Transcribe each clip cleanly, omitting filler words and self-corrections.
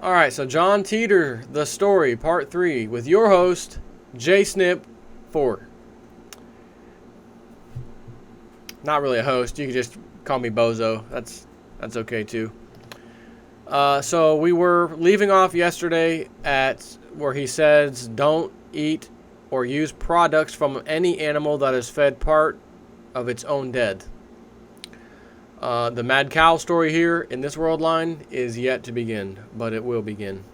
All right, so John Titor, the story, part 3, with your host, J Snip 4. Not really a host. You can just call me Bozo. That's okay too. So we were leaving off yesterday at where he says, "Don't eat or use products from any animal that is fed part of its own dead." The mad cow story here in this world line is yet to begin, but it will begin.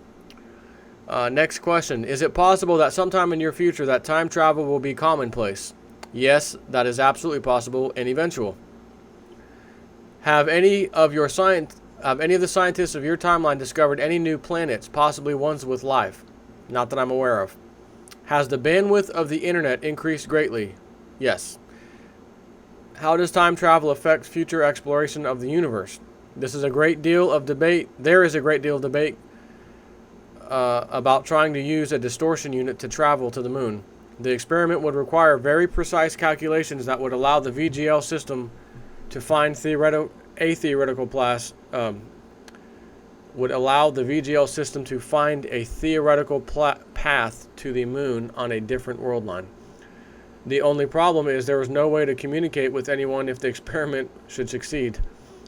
Next question. Is it possible that sometime in your future that time travel will be commonplace? Yes, that is absolutely possible and eventual. Have any of the scientists of your timeline discovered any new planets, possibly ones with life? Not that I'm aware of. Has the bandwidth of the internet increased greatly? Yes. How does time travel affect future exploration of the universe? There is a great deal of debate about trying to use a distortion unit to travel to the moon. The experiment would require very precise calculations that would allow the VGL system to find a theoretical path to the moon on a different world line. The only problem is there is no way to communicate with anyone if the experiment should succeed.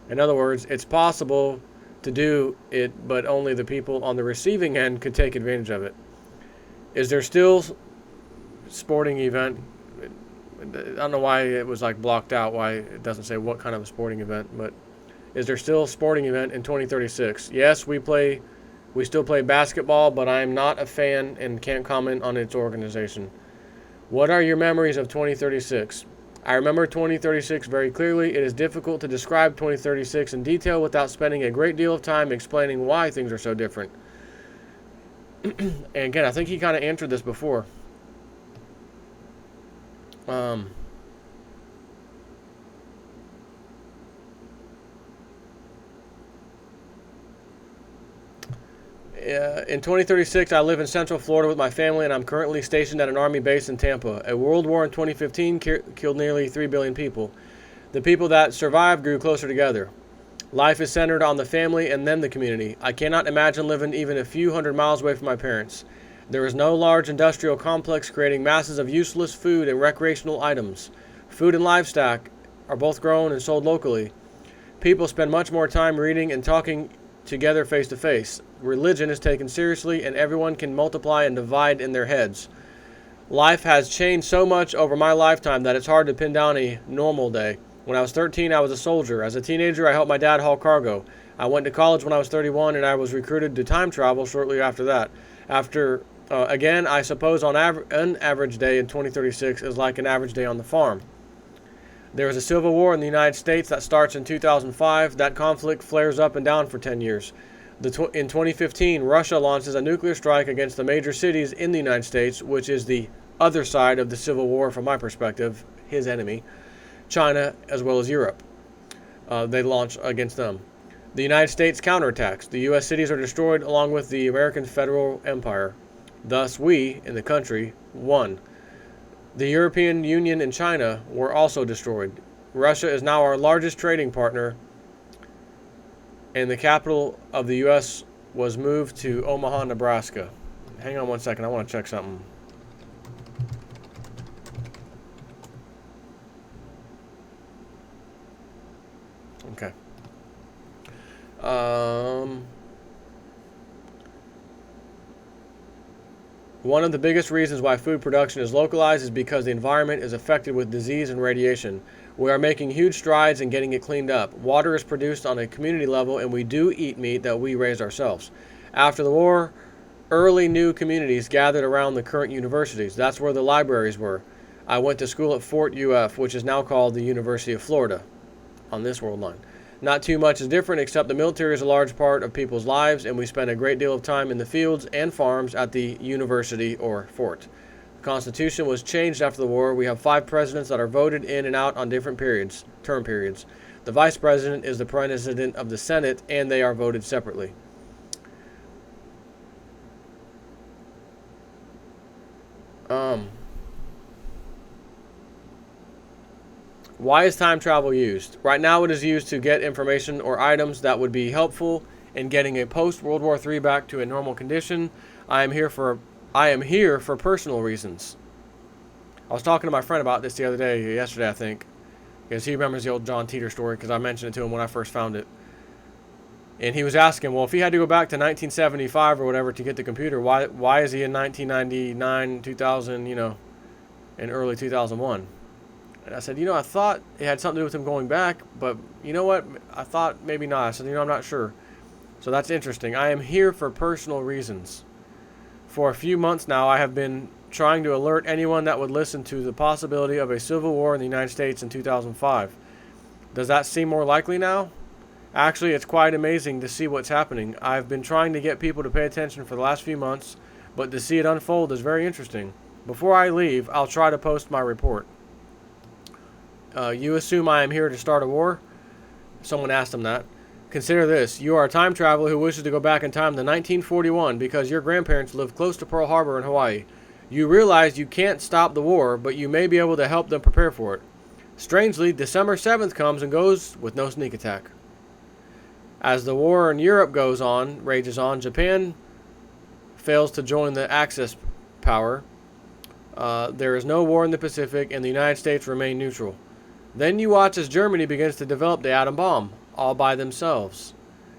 In other words, it's possible to do it, but only the people on the receiving end could take advantage of it. Is there still sporting event? I don't know why it was blocked out, why it doesn't say what kind of a sporting event, but is there still a sporting event in 2036? Yes, we still play basketball, but I'm not a fan and can't comment on its organization. What are your memories of 2036? I remember 2036 very clearly. It is difficult to describe 2036 in detail without spending a great deal of time explaining why things are so different. And again, I think he kind of answered this before. In 2036, I live in Central Florida with my family, and I'm currently stationed at an Army base in Tampa. A world war in 2015 killed nearly 3 billion people. The people that survived grew closer together. Life is centered on the family and then the community. I cannot imagine living even a few hundred miles away from my parents. There is no large industrial complex creating masses of useless food and recreational items. Food and livestock are both grown and sold locally. People spend much more time reading and talking together face to face. Religion is taken seriously, and everyone can multiply and divide in their heads. Life has changed so much over my lifetime that it's hard to pin down a normal day. When I was 13, I was a soldier. As a teenager, I helped my dad haul cargo. I went to college when I was 31, and I was recruited to time travel shortly after that. Again, I suppose an average day in 2036 is like an average day on the farm. There is a civil war in the United States that starts in 2005. That conflict flares up and down for 10 years. In 2015, Russia launches a nuclear strike against the major cities in the United States, which is the other side of the civil war from my perspective, his enemy, China as well as Europe. They launch against them. The United States counterattacks. The U.S. cities are destroyed along with the American federal empire. Thus, we, in the country, won. The European Union and China were also destroyed. Russia is now our largest trading partner, and the capital of the U.S. was moved to Omaha, Nebraska. Hang on one second. I want to check something. Okay. One of the biggest reasons why food production is localized is because the environment is affected with disease and radiation. We are making huge strides in getting it cleaned up. Water is produced on a community level, and we do eat meat that we raise ourselves. After the war, early new communities gathered around the current universities. That's where the libraries were. I went to school at Fort UF, which is now called the University of Florida, on this world line. Not too much is different, except the military is a large part of people's lives, and we spend a great deal of time in the fields and farms at the university or fort. The Constitution was changed after the war. We have 5 presidents that are voted in and out on different term periods. The vice president is the president of the Senate, and they are voted separately. Why is time travel used? Right now it is used to get information or items that would be helpful in getting a post-World War III back to a normal condition. I am here for personal reasons. I was talking to my friend about this the other day, yesterday I think, because he remembers the old John Titor story because I mentioned it to him when I first found it. And he was asking, well, if he had to go back to 1975 or whatever to get the computer, why is he in 1999, 2000, in early 2001? And I said, I thought it had something to do with him going back, but you know what? I thought maybe not. I said, I'm not sure. So that's interesting. I am here for personal reasons. For a few months now, I have been trying to alert anyone that would listen to the possibility of a civil war in the United States in 2005. Does that seem more likely now? Actually, it's quite amazing to see what's happening. I've been trying to get people to pay attention for the last few months, but to see it unfold is very interesting. Before I leave, I'll try to post my report. You assume I am here to start a war? Someone asked him that. Consider this. You are a time traveler who wishes to go back in time to 1941 because your grandparents lived close to Pearl Harbor in Hawaii. You realize you can't stop the war, but you may be able to help them prepare for it. Strangely, December 7th comes and goes with no sneak attack. As the war in Europe rages on, Japan fails to join the Axis power. There is no war in the Pacific, and the United States remain neutral. Then you watch as Germany begins to develop the atom bomb, all by themselves.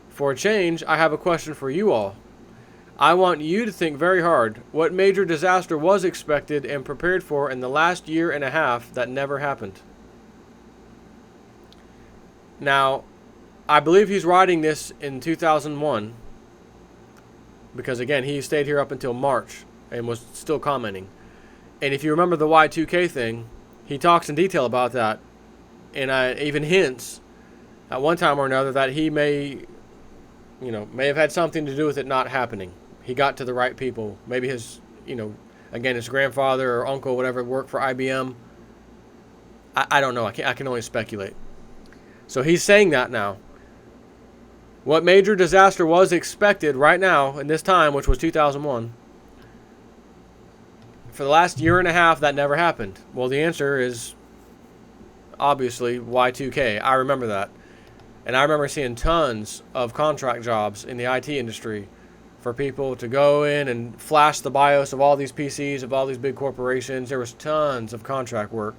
For a change, I have a question for you all. I want you to think very hard. What major disaster was expected and prepared for in the last year and a half that never happened? Now, I believe he's writing this in 2001 because, again, he stayed here up until March and was still commenting. And if you remember the Y2K thing, he talks in detail about that, and even hints at one time or another that he may have had something to do with it not happening. He got to the right people. Maybe his, again, his grandfather or uncle, whatever, worked for IBM. I don't know. I can only speculate. So he's saying that now. What major disaster was expected right now in this time, which was 2001? For the last year and a half, that never happened. Well, the answer is obviously Y2K. I remember that. And I remember seeing tons of contract jobs in the IT industry for people to go in and flash the BIOS of all these PCs, of all these big corporations. There was tons of contract work.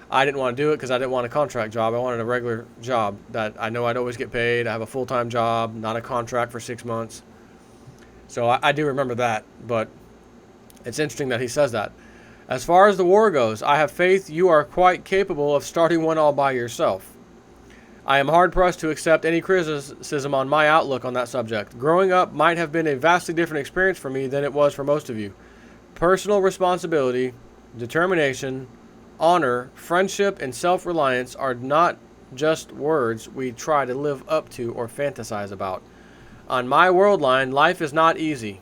I didn't want to do it because I didn't want a contract job. I wanted a regular job that I know I'd always get paid. I have a full-time job, not a contract for 6 months. So I do remember that, but it's interesting that he says that. As far as the war goes, I have faith you are quite capable of starting one all by yourself. I am hard-pressed to accept any criticism on my outlook on that subject. Growing up might have been a vastly different experience for me than it was for most of you. Personal responsibility, determination, honor, friendship, and self-reliance are not just words we try to live up to or fantasize about. On my world line, life is not easy.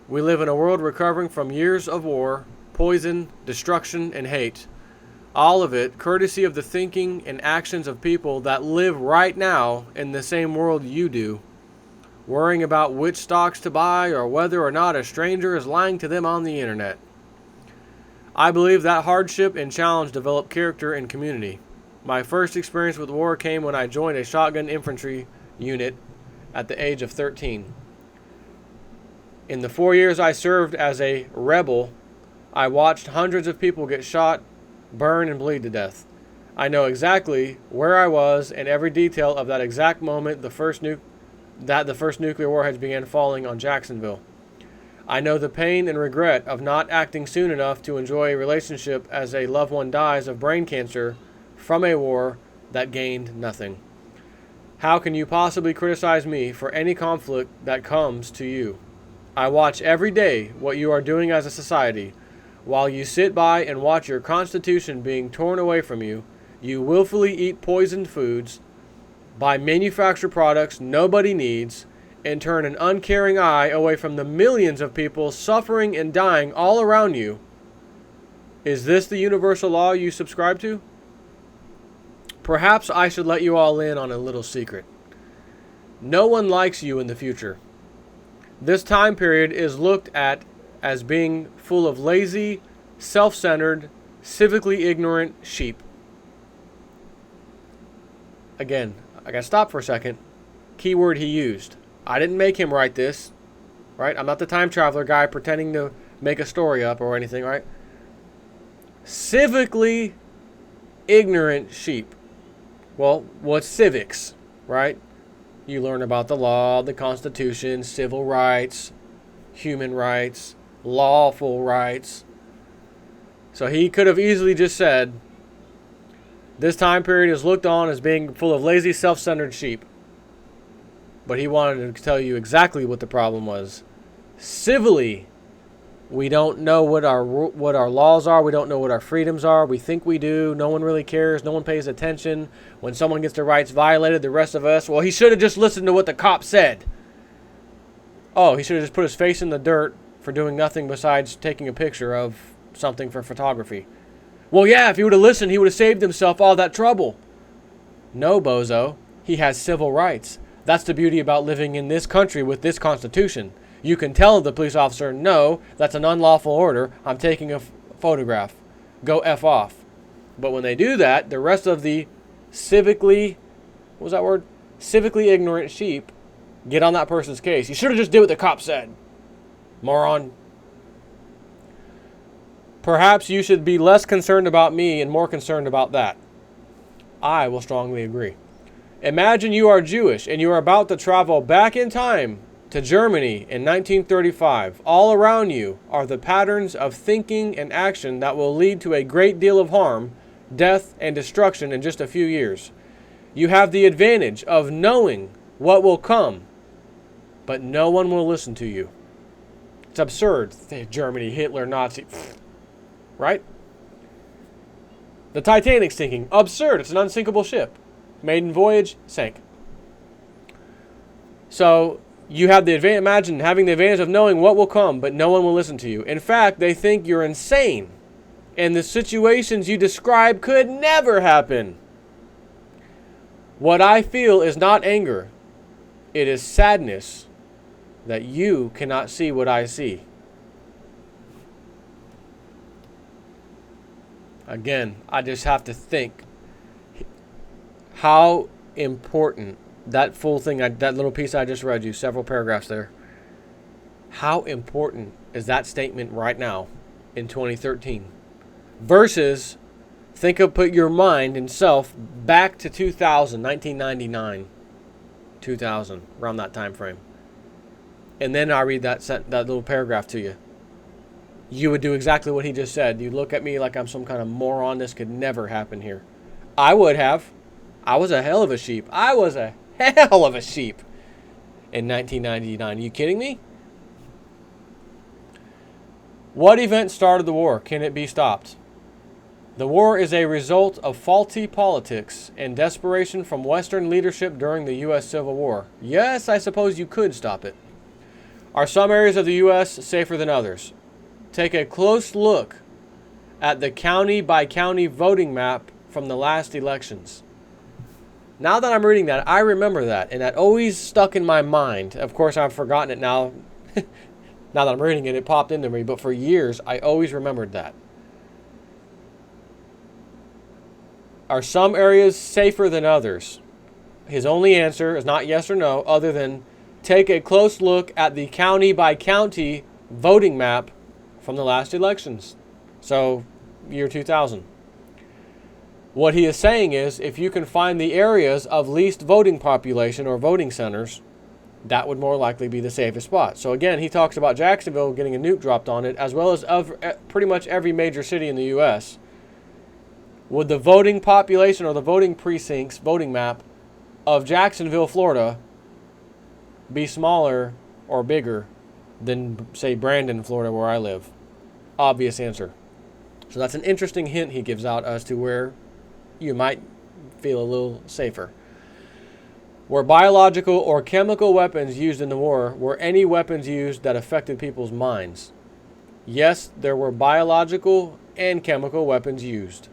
We live in a world recovering from years of war, poison, destruction, and hate. All of it courtesy of the thinking and actions of people that live right now in the same world you do, worrying about which stocks to buy or whether or not a stranger is lying to them on the internet. I believe that hardship and challenge develop character and community. My first experience with war came when I joined a shotgun infantry unit at the age of 13. In the 4 years I served as a rebel, I watched hundreds of people get shot, burn, and bleed to death. I know exactly where I was and every detail of that exact moment the first nuclear warheads began falling on Jacksonville. I know the pain and regret of not acting soon enough to enjoy a relationship as a loved one dies of brain cancer from a war that gained nothing. How can you possibly criticize me for any conflict that comes to you? I watch every day what you are doing as a society. While you sit by and watch your constitution being torn away from you, you willfully eat poisoned foods, buy manufactured products nobody needs, and turn an uncaring eye away from the millions of people suffering and dying all around you. Is this the universal law you subscribe to? Perhaps I should let you all in on a little secret. No one likes you in the future. This time period is looked at as being full of lazy, self-centered, civically ignorant sheep. Again, I gotta stop for a second. Key word he used. I didn't make him write this, right? I'm not the time traveler guy pretending to make a story up or anything, right? Civically ignorant sheep. Well, what's civics, right? You learn about the law, the Constitution, civil rights, human rights, lawful rights. So he could have easily just said, this time period is looked on as being full of lazy, self-centered sheep. But he wanted to tell you exactly what the problem was. Civilly, we don't know what our laws are. We don't know what our freedoms are. We think we do. No one really cares. No one pays attention. When someone gets their rights violated, the rest of us, well, he should have just listened to what the cop said. Oh, he should have just put his face in the dirt for doing nothing besides taking a picture of something for photography. Well, yeah, if he would have listened, he would have saved himself all that trouble. No, bozo. He has civil rights. That's the beauty about living in this country with this Constitution. You can tell the police officer, no, that's an unlawful order. I'm taking a photograph. Go F off. But when they do that, the rest of the civically ignorant sheep get on that person's case. You should have just did what the cop said. Moron. Perhaps you should be less concerned about me and more concerned about that. I will strongly agree. Imagine you are Jewish and you are about to travel back in time to Germany in 1935. All around you are the patterns of thinking and action that will lead to a great deal of harm, death, and destruction in just a few years. You have the advantage of knowing what will come, but no one will listen to you. It's absurd. Germany, Hitler, Nazi, right? The Titanic's sinking. Absurd. It's an unsinkable ship. Maiden voyage, sank. So you have the advantage, imagine having the advantage of knowing what will come, but no one will listen to you. In fact, they think you're insane, and the situations you describe could never happen. What I feel is not anger. It is sadness that you cannot see what I see. Again, I just have to think how important that full thing, that little piece I just read you, several paragraphs there. How important is that statement right now in 2013? Versus, put your mind and self back to 2000, 1999, 2000, around that time frame. And then I read that little paragraph to you. You would do exactly what he just said. You look at me like I'm some kind of moron. This could never happen here. I would have. I was a hell of a sheep. I was a hell of a sheep in 1999. Are you kidding me? What event started the war? Can it be stopped? The war is a result of faulty politics and desperation from Western leadership during the U.S. Civil War. Yes, I suppose you could stop it. Are some areas of the U.S. safer than others? Take a close look at the county-by-county voting map from the last elections. Now that I'm reading that, I remember that, and that always stuck in my mind. Of course, I've forgotten it now. Now that I'm reading it, it popped into me, but for years, I always remembered that. Are some areas safer than others? His only answer is not yes or no, other than take a close look at the county-by-county voting map from the last elections. So, year 2000. What he is saying is, if you can find the areas of least voting population or voting centers, that would more likely be the safest spot. So again, he talks about Jacksonville getting a nuke dropped on it, as well as pretty much every major city in the U.S. Would the voting population or the voting precincts, voting map of Jacksonville, Florida, be smaller or bigger than, say, Brandon, Florida, where I live? Obvious answer. So that's an interesting hint he gives out as to where you might feel a little safer. Were biological or chemical weapons used in the war? Were any weapons used that affected people's minds? Yes, there were biological and chemical weapons used.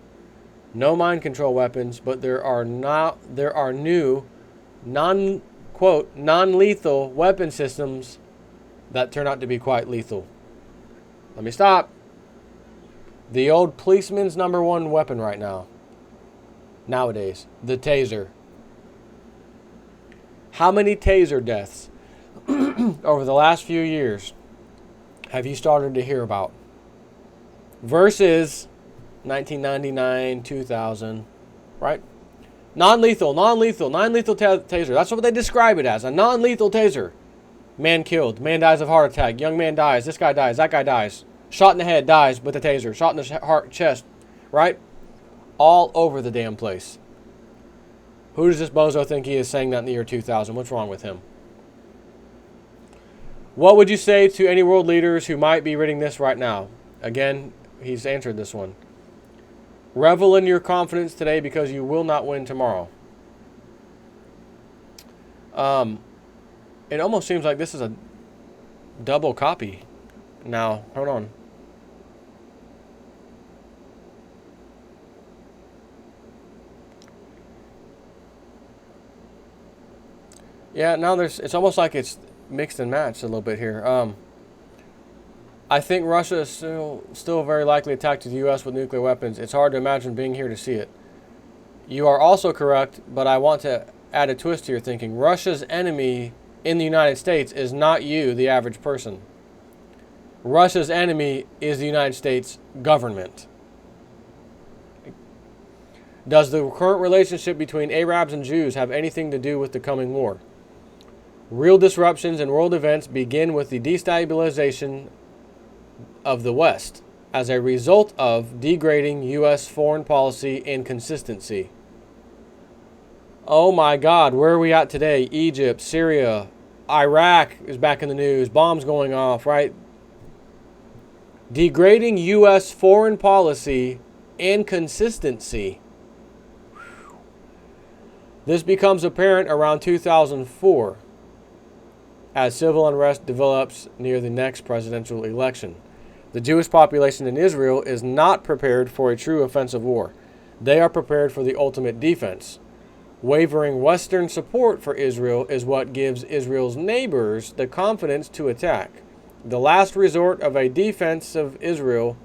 No mind control weapons, but there are new non-lethal weapon systems that turn out to be quite lethal. Let me stop. The old policeman's number one weapon right now. Nowadays, the taser. How many taser deaths? over the last few years have you started to hear about versus 1999, 2000, right? Non-lethal taser. That's what they describe it as, a non-lethal taser. Man killed, man dies of heart attack, young man dies, this guy dies, that guy dies. Shot in the head, dies with a taser, shot in the heart, chest, right? All over the damn place. Who does this bozo think he is saying that in the year 2000? What's wrong with him? What would you say to any world leaders who might be reading this right now? Again, he's answered this one. Revel in your confidence today because you will not win tomorrow. It almost seems like this is a double copy. Now, hold on. Yeah, now it's almost like it's mixed and matched a little bit here. I think Russia is still very likely attacked the U.S. with nuclear weapons. It's hard to imagine being here to see it. You are also correct, but I want to add a twist to your thinking. Russia's enemy in the United States is not you, the average person. Russia's enemy is the United States government. Does the current relationship between Arabs and Jews have anything to do with the coming war? Real disruptions in world events begin with the destabilization of the West as a result of degrading U.S. foreign policy and consistency. Oh my God, where are we at today? Egypt, Syria, Iraq is back in the news, bombs going off, right? Degrading U.S. foreign policy and consistency. This becomes apparent around 2004 as civil unrest develops near the next presidential election. The Jewish population in Israel is not prepared for a true offensive war. They are prepared for the ultimate defense. Wavering Western support for Israel is what gives Israel's neighbors the confidence to attack. The last resort of a defense of Israel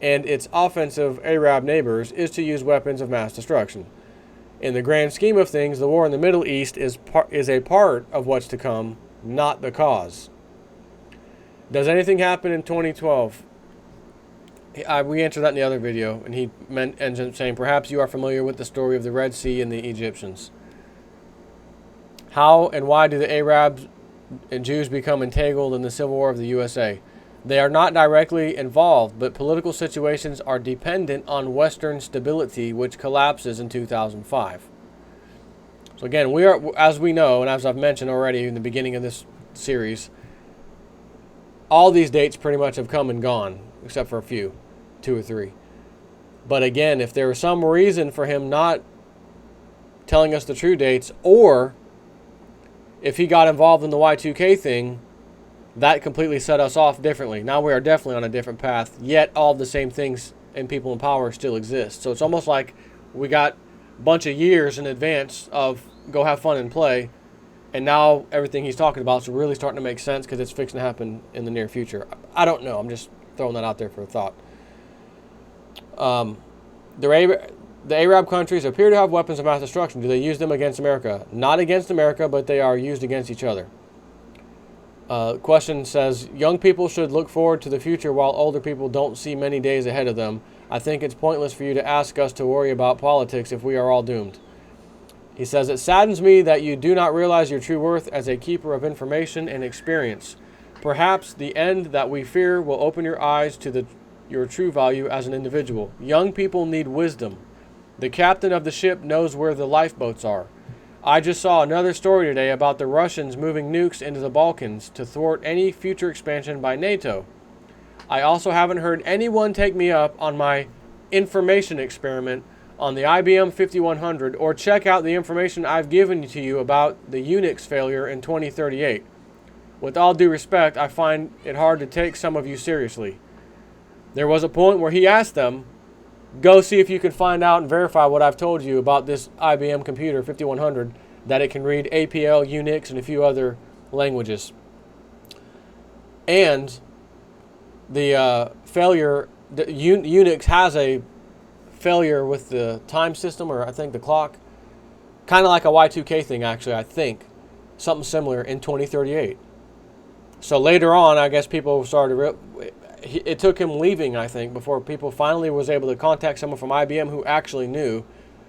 and its offensive Arab neighbors is to use weapons of mass destruction. In the grand scheme of things, the war in the Middle East is a part of what's to come, not the cause. Does anything happen in 2012? We answered that in the other video, and he ends up saying, perhaps you are familiar with the story of the Red Sea and the Egyptians. How and why do the Arabs and Jews become entangled in the civil war of the USA? They are not directly involved, but political situations are dependent on Western stability, which collapses in 2005. So again, we are, as we know, and as I've mentioned already in the beginning of this series, all these dates pretty much have come and gone, except for a few, 2 or 3. But again, if there was some reason for him not telling us the true dates, or if he got involved in the Y2K thing, that completely set us off differently. Now we are definitely on a different path, yet all the same things and people in power still exist. So it's almost like we got a bunch of years in advance of go have fun and play, and now everything he's talking about is really starting to make sense because it's fixing to happen in the near future. I don't know. I'm just throwing that out there for a thought. The Arab countries appear to have weapons of mass destruction. Do they use them against America? Not against America, but they are used against each other. Question says, young people should look forward to the future while older people don't see many days ahead of them. I think it's pointless for you to ask us to worry about politics if we are all doomed. He says, it saddens me that you do not realize your true worth as a keeper of information and experience. Perhaps the end that we fear will open your eyes to your true value as an individual. Young people need wisdom. The captain of the ship knows where the lifeboats are. I just saw another story today about the Russians moving nukes into the Balkans to thwart any future expansion by NATO. I also haven't heard anyone take me up on my information experiment on the IBM 5100 or check out the information I've given to you about the Unix failure in 2038. With all due respect, I find it hard to take some of you seriously. There was a point where he asked them, go see if you can find out and verify what I've told you about this IBM computer 5100, that it can read APL, Unix, and a few other languages. And the failure, Unix has a failure with the time system, or I think the clock, kind of like a Y2K thing actually, I think. Something similar in 2038. So later on, I guess people started. It took him leaving, I think, before people finally was able to contact someone from IBM who actually knew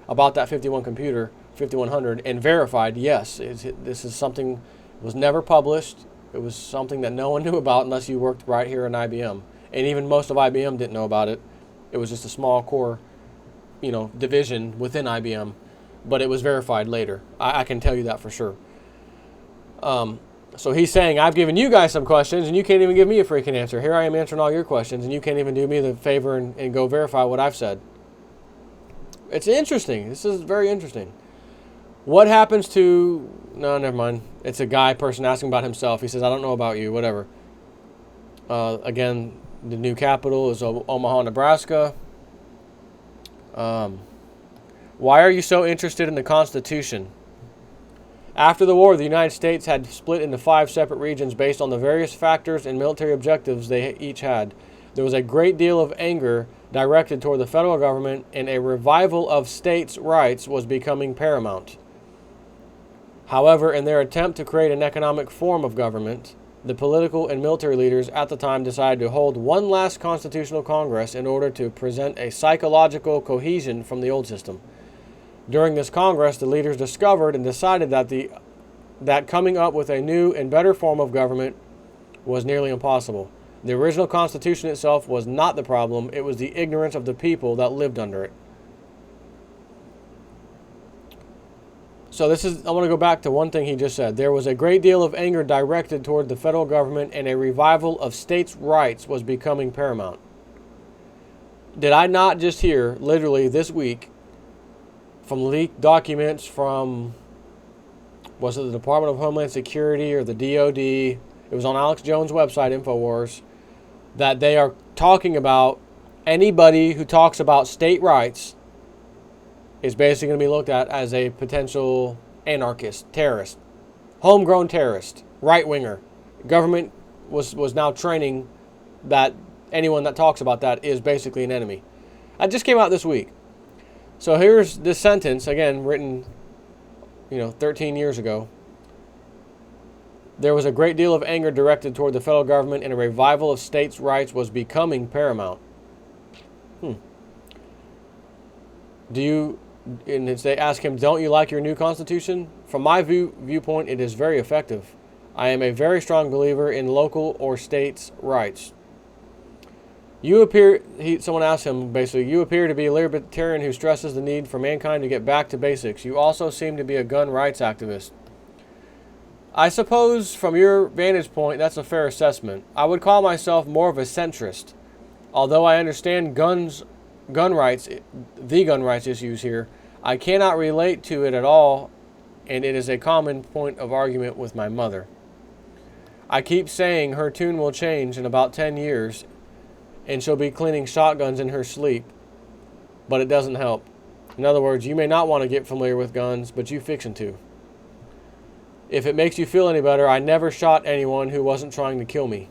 about that 51 computer, 5100, and verified, yes, this is something was never published. It was something that no one knew about unless you worked right here in IBM. And even most of IBM didn't know about it. It was just a small core, division within IBM. But it was verified later. I can tell you that for sure. So he's saying, I've given you guys some questions, and you can't even give me a freaking answer. Here I am answering all your questions, and you can't even do me the favor and go verify what I've said. It's interesting. This is very interesting. What happens to... No, never mind. It's a person asking about himself. He says, I don't know about you, whatever. Again, the new capital is Omaha, Nebraska. Why are you so interested in the Constitution? After the war, the United States had split into 5 separate regions based on the various factors and military objectives they each had. There was a great deal of anger directed toward the federal government, and a revival of states' rights was becoming paramount. However, in their attempt to create an economic form of government, the political and military leaders at the time decided to hold one last constitutional congress in order to present a psychological cohesion from the old system. During this Congress, the leaders discovered and decided that coming up with a new and better form of government was nearly impossible. The original Constitution itself was not the problem. It was the ignorance of the people that lived under it. So I want to go back to one thing he just said. There was a great deal of anger directed toward the federal government, and a revival of states' rights was becoming paramount. Did I not just hear, literally this week, from leaked documents from, was it the Department of Homeland Security or the DOD? It was on Alex Jones' website, InfoWars, that they are talking about anybody who talks about state rights is basically going to be looked at as a potential anarchist, terrorist, homegrown terrorist, right-winger. Government was now training that anyone that talks about that is basically an enemy. That just came out this week. So here's this sentence, again, written, 13 years ago. There was a great deal of anger directed toward the federal government, and a revival of states' rights was becoming paramount. And they ask him, don't you like your new Constitution? From my viewpoint, it is very effective. I am a very strong believer in local or states' rights. Someone asked him, basically, you appear to be a libertarian who stresses the need for mankind to get back to basics. You also seem to be a gun rights activist. I suppose from your vantage point, that's a fair assessment. I would call myself more of a centrist. Although I understand gun rights issues here, I cannot relate to it at all, and it is a common point of argument with my mother. I keep saying her tune will change in about 10 years, and she'll be cleaning shotguns in her sleep, but it doesn't help. In other words, you may not want to get familiar with guns, but you fixin' to. If it makes you feel any better, I never shot anyone who wasn't trying to kill me.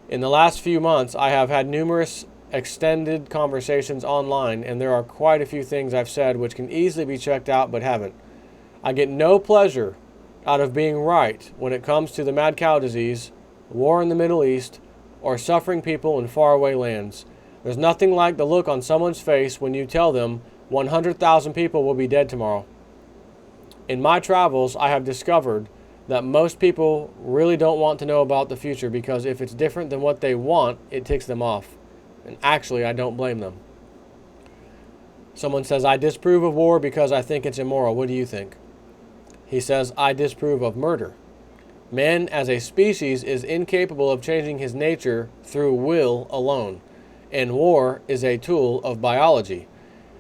In the last few months, I have had numerous extended conversations online, and there are quite a few things I've said which can easily be checked out but haven't. I get no pleasure out of being right when it comes to the mad cow disease, war in the Middle East, or suffering people in faraway lands. There's nothing like the look on someone's face when you tell them 100,000 people will be dead tomorrow. In my travels, I have discovered that most people really don't want to know about the future because if it's different than what they want, it ticks them off. And actually, I don't blame them. Someone says, I disapprove of war because I think it's immoral. What do you think? He says, I disapprove of murder. Man as a species is incapable of changing his nature through will alone, and war is a tool of biology.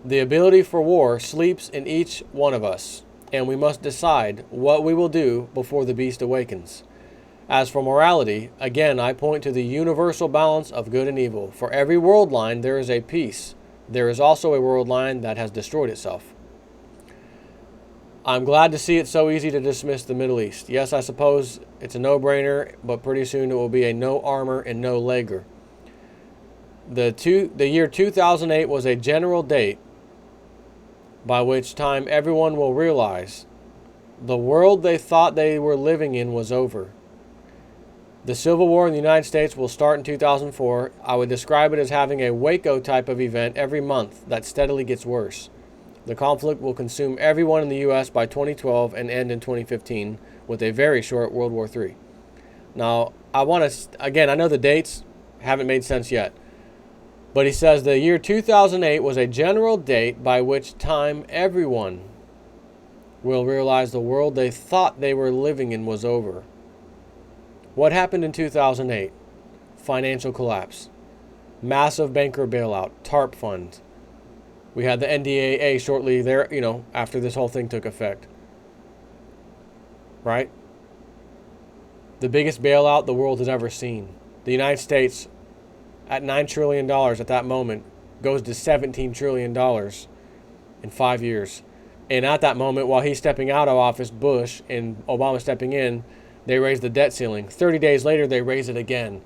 The ability for war sleeps in each one of us, and we must decide what we will do before the beast awakens. As for morality, again I point to the universal balance of good and evil. For every world line there is a peace. There is also a world line that has destroyed itself. I'm glad to see it so easy to dismiss the Middle East. Yes, I suppose it's a no-brainer, but pretty soon it will be a no armor and no legger. The year 2008 was a general date by which time everyone will realize the world they thought they were living in was over. The Civil War in the United States will start in 2004. I would describe it as having a Waco type of event every month that steadily gets worse. The conflict will consume everyone in the U.S. by 2012 and end in 2015 with a very short World War III. Now, I want to, again, I know the dates haven't made sense yet, but he says the year 2008 was a general date by which time everyone will realize the world they thought they were living in was over. What happened in 2008? Financial collapse, massive banker bailout, TARP fund. We had the NDAA shortly there, after this whole thing took effect. Right? The biggest bailout the world has ever seen. The United States, at $9 trillion at that moment, goes to $17 trillion in 5 years. And at that moment, while he's stepping out of office, Bush, and Obama stepping in, they raised the debt ceiling. 30 days later, they raise it again.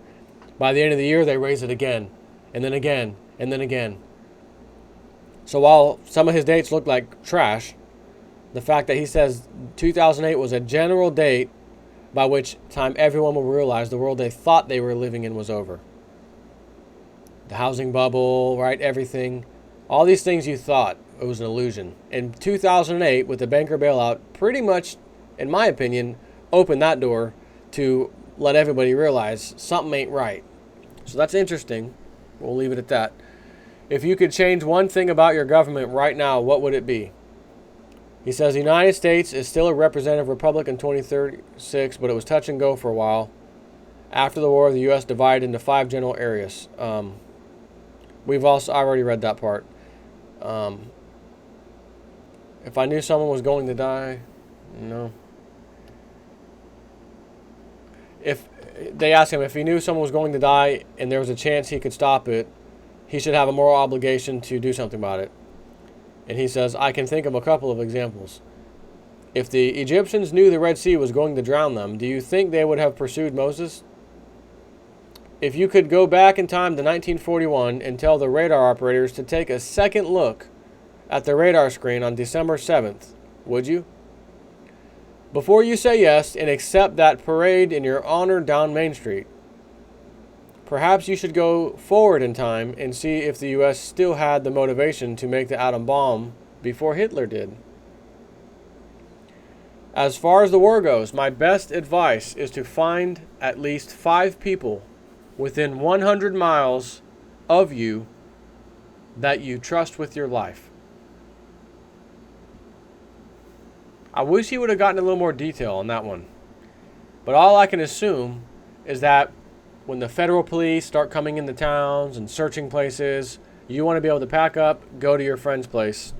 By the end of the year, they raise it again. And then again. And then again. So while some of his dates look like trash, the fact that he says 2008 was a general date by which time everyone will realize the world they thought they were living in was over. The housing bubble, right? Everything. All these things you thought it was an illusion. In 2008, with the banker bailout, pretty much, in my opinion, opened that door to let everybody realize something ain't right. So that's interesting. We'll leave it at that. If you could change one thing about your government right now, what would it be? He says the United States is still a representative republic in 2036, but it was touch and go for a while. After the war, the U.S. divided into 5 general areas. I already read that part. If I knew someone was going to die, no. If they asked him if he knew someone was going to die and there was a chance he could stop it, he should have a moral obligation to do something about it. And he says, I can think of a couple of examples. If the Egyptians knew the Red Sea was going to drown them, do you think they would have pursued Moses? If you could go back in time to 1941 and tell the radar operators to take a second look at the radar screen on December 7th, would you? Before you say yes and accept that parade in your honor down Main Street, perhaps you should go forward in time and see if the U.S. still had the motivation to make the atom bomb before Hitler did. As far as the war goes, my best advice is to find at least 5 people within 100 miles of you that you trust with your life. I wish he would have gotten a little more detail on that one. But all I can assume is that when the federal police start coming into towns and searching places, you want to be able to pack up, go to your friend's place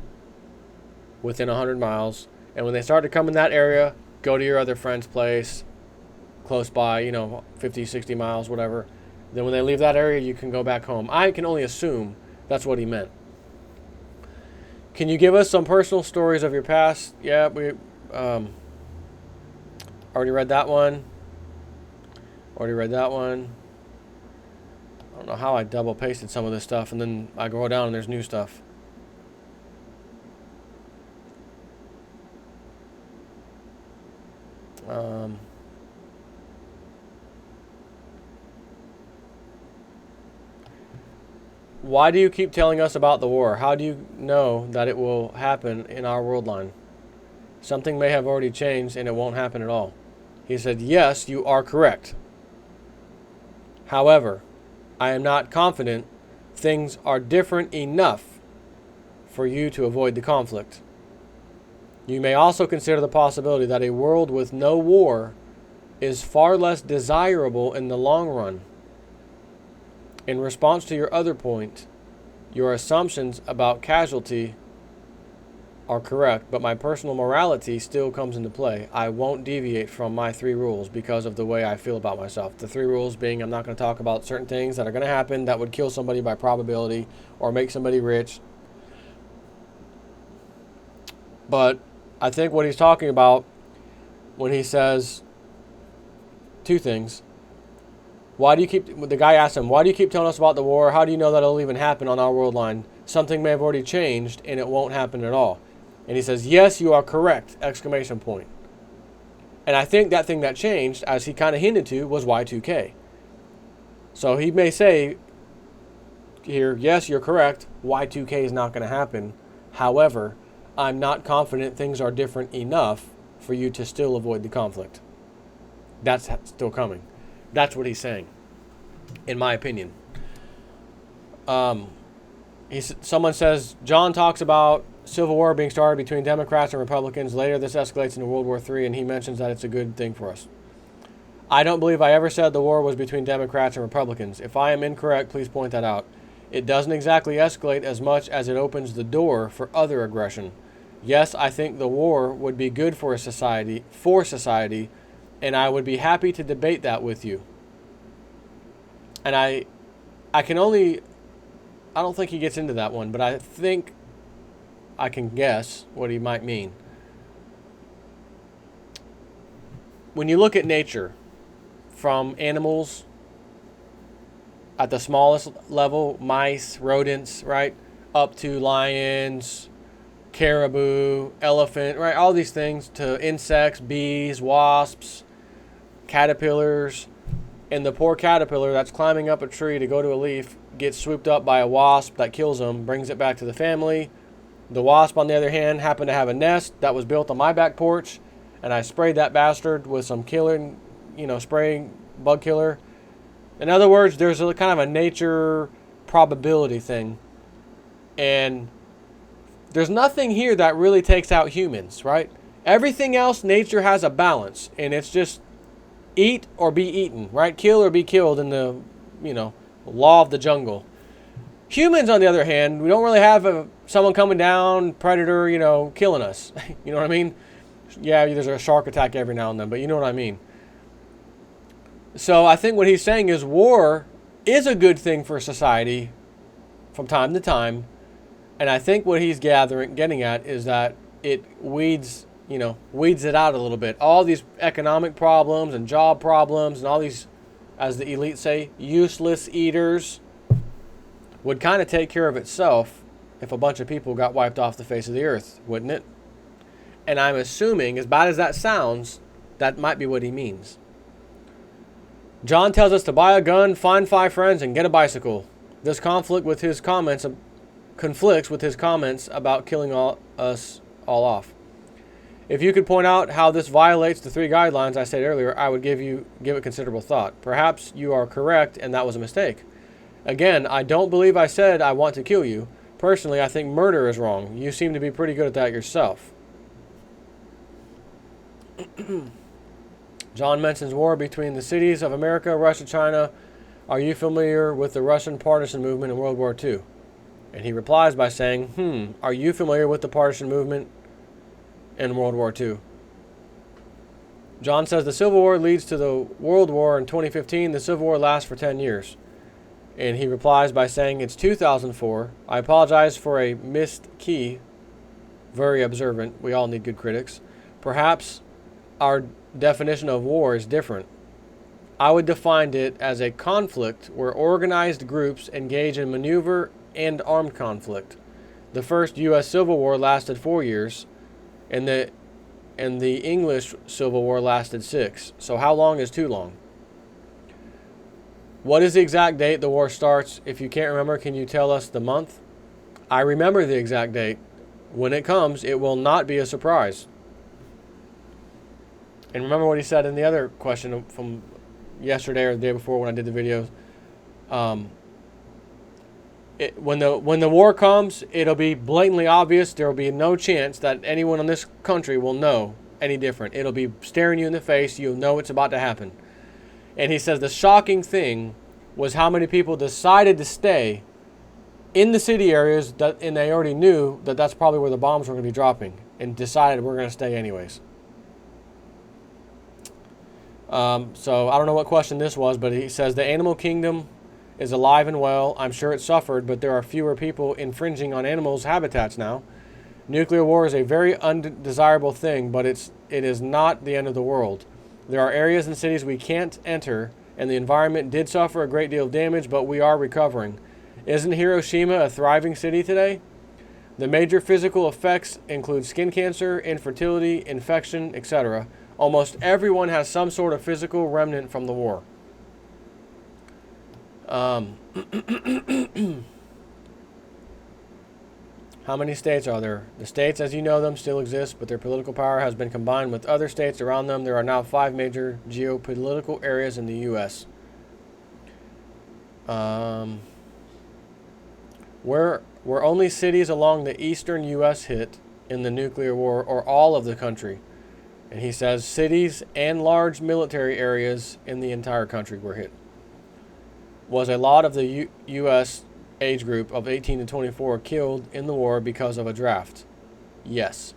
within 100 miles. And when they start to come in that area, go to your other friend's place close by, 50, 60 miles, whatever. Then when they leave that area, you can go back home. I can only assume that's what he meant. Can you give us some personal stories of your past? Yeah, we already read that one. I don't know how I double pasted some of this stuff and then I go down and there's new stuff. Why do you keep telling us about the war? How do you know that it will happen in our world line? Something may have already changed and it won't happen at all. He said, yes, you are correct. However, I am not confident things are different enough for you to avoid the conflict. You may also consider the possibility that a world with no war is far less desirable in the long run. In response to your other point, your assumptions about casualty are correct, but my personal morality still comes into play. I won't deviate from my 3 rules because of the way I feel about myself. The 3 rules being I'm not going to talk about certain things that are going to happen that would kill somebody by probability or make somebody rich. But I think what he's talking about when he says 2 things. The guy asked him, why do you keep telling us about the war? How do you know that it'll even happen on our world line? Something may have already changed and it won't happen at all. And he says, yes, you are correct, exclamation point. And I think that thing that changed, as he kind of hinted to, was Y2K. So he may say here, yes, you're correct, Y2K is not going to happen. However, I'm not confident things are different enough for you to still avoid the conflict. That's still coming. That's what he's saying, in my opinion. Someone says, John talks about civil war being started between Democrats and Republicans. Later, this escalates into World War III, and he mentions that it's a good thing for us. I don't believe I ever said the war was between Democrats and Republicans. If I am incorrect, please point that out. It doesn't exactly escalate as much as it opens the door for other aggression. Yes, I think the war would be good for society, and I would be happy to debate that with you. And I don't think he gets into that one, but I think I can guess what he might mean. When you look at nature, from animals at the smallest level, mice, rodents, right, up to lions, caribou, elephant, right, all these things, to insects, bees, wasps, caterpillars, and the poor caterpillar that's climbing up a tree to go to a leaf gets swooped up by a wasp that kills him, brings it back to the family. The wasp, on the other hand, happened to have a nest that was built on my back porch, and I sprayed that bastard with some killing, spraying bug killer. In other words, there's a kind of a nature probability thing. And there's nothing here that really takes out humans, right? Everything else, nature has a balance, and it's just eat or be eaten, right? Kill or be killed in the, law of the jungle. Humans, on the other hand, we don't really have someone coming down, predator, killing us. You know what I mean? Yeah, there's a shark attack every now and then, but you know what I mean. So I think what he's saying is war is a good thing for society from time to time. And I think what he's getting at is that it weeds it out a little bit. All these economic problems and job problems and all these, as the elite say, useless eaters would kind of take care of itself if a bunch of people got wiped off the face of the earth, wouldn't it? And I'm assuming, as bad as that sounds, that might be what he means. John tells us to buy a gun, find 5 friends, and get a bicycle. This conflicts with his comments about killing us all off. If you could point out how this violates the 3 guidelines I said earlier, I would give it considerable thought. Perhaps you are correct and that was a mistake. Again, I don't believe I said I want to kill you. Personally, I think murder is wrong. You seem to be pretty good at that yourself. John mentions war between the cities of America, Russia, China. Are you familiar with the Russian partisan movement in World War II? And he replies by saying, are you familiar with the partisan movement in World War II? John says the Civil War leads to the World War in 2015. The Civil War lasts for 10 years. And he replies by saying it's 2004. I apologize for a missed key. Very observant. We all need good critics. Perhaps our definition of war is different. I would define it as a conflict where organized groups engage in maneuver and armed conflict. The first U.S. Civil War lasted 4 years, and the English Civil War lasted 6. So how long is too long? What is the exact date the war starts? If you can't remember, can you tell us the month? I remember the exact date. When it comes, it will not be a surprise. And remember what he said in the other question from yesterday or the day before when I did the videos. When the war comes, it'll be blatantly obvious. There will be no chance that anyone in this country will know any different. It'll be staring you in the face. You'll know it's about to happen. And he says the shocking thing was how many people decided to stay in the city areas, and they already knew that that's probably where the bombs were going to be dropping, and decided we're going to stay anyways. So I don't know what question this was, but he says the animal kingdom is alive and well. I'm sure it suffered, but there are fewer people infringing on animals' habitats now. Nuclear war is a very undesirable thing, but it is not the end of the world. There are areas and cities we can't enter, and the environment did suffer a great deal of damage, but we are recovering. Isn't Hiroshima a thriving city today? The major physical effects include skin cancer, infertility, infection, etc. Almost everyone has some sort of physical remnant from the war. How many states are there? The states as you know them still exist, but their political power has been combined with other states around them. There are now 5 major geopolitical areas in the U.S. Were only cities along the eastern U.S. hit in the nuclear war, or all of the country? And he says cities and large military areas in the entire country were hit. Was a lot of the U.S. age group of 18 to 24 killed in the war because of a draft? Yes.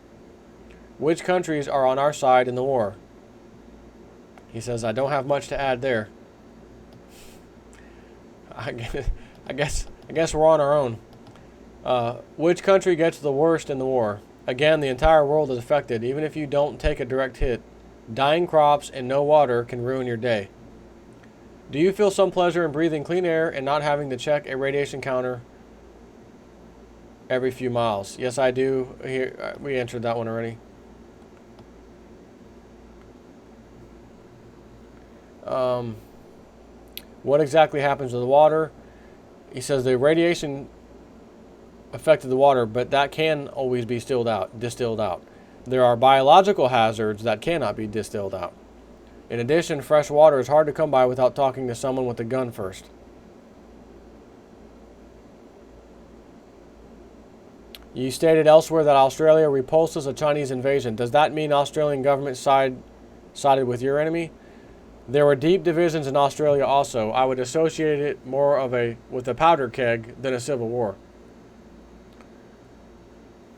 Which countries are on our side in the war? He says, I don't have much to add there. I guess we're on our own. Which country gets the worst in the war? Again, the entire world is affected. Even if you don't take a direct hit, dying crops and no water can ruin your day. Do you feel some pleasure in breathing clean air and not having to check a radiation counter every few miles? Yes, I do. Here, we answered that one already. What exactly happens to the water? He says the radiation affected the water, but that can always be distilled out. There are biological hazards that cannot be distilled out. In addition, fresh water is hard to come by without talking to someone with a gun first. You stated elsewhere that Australia repulses a Chinese invasion. Does that mean Australian government sided with your enemy? There were deep divisions in Australia also. I would associate it more with a powder keg than a civil war.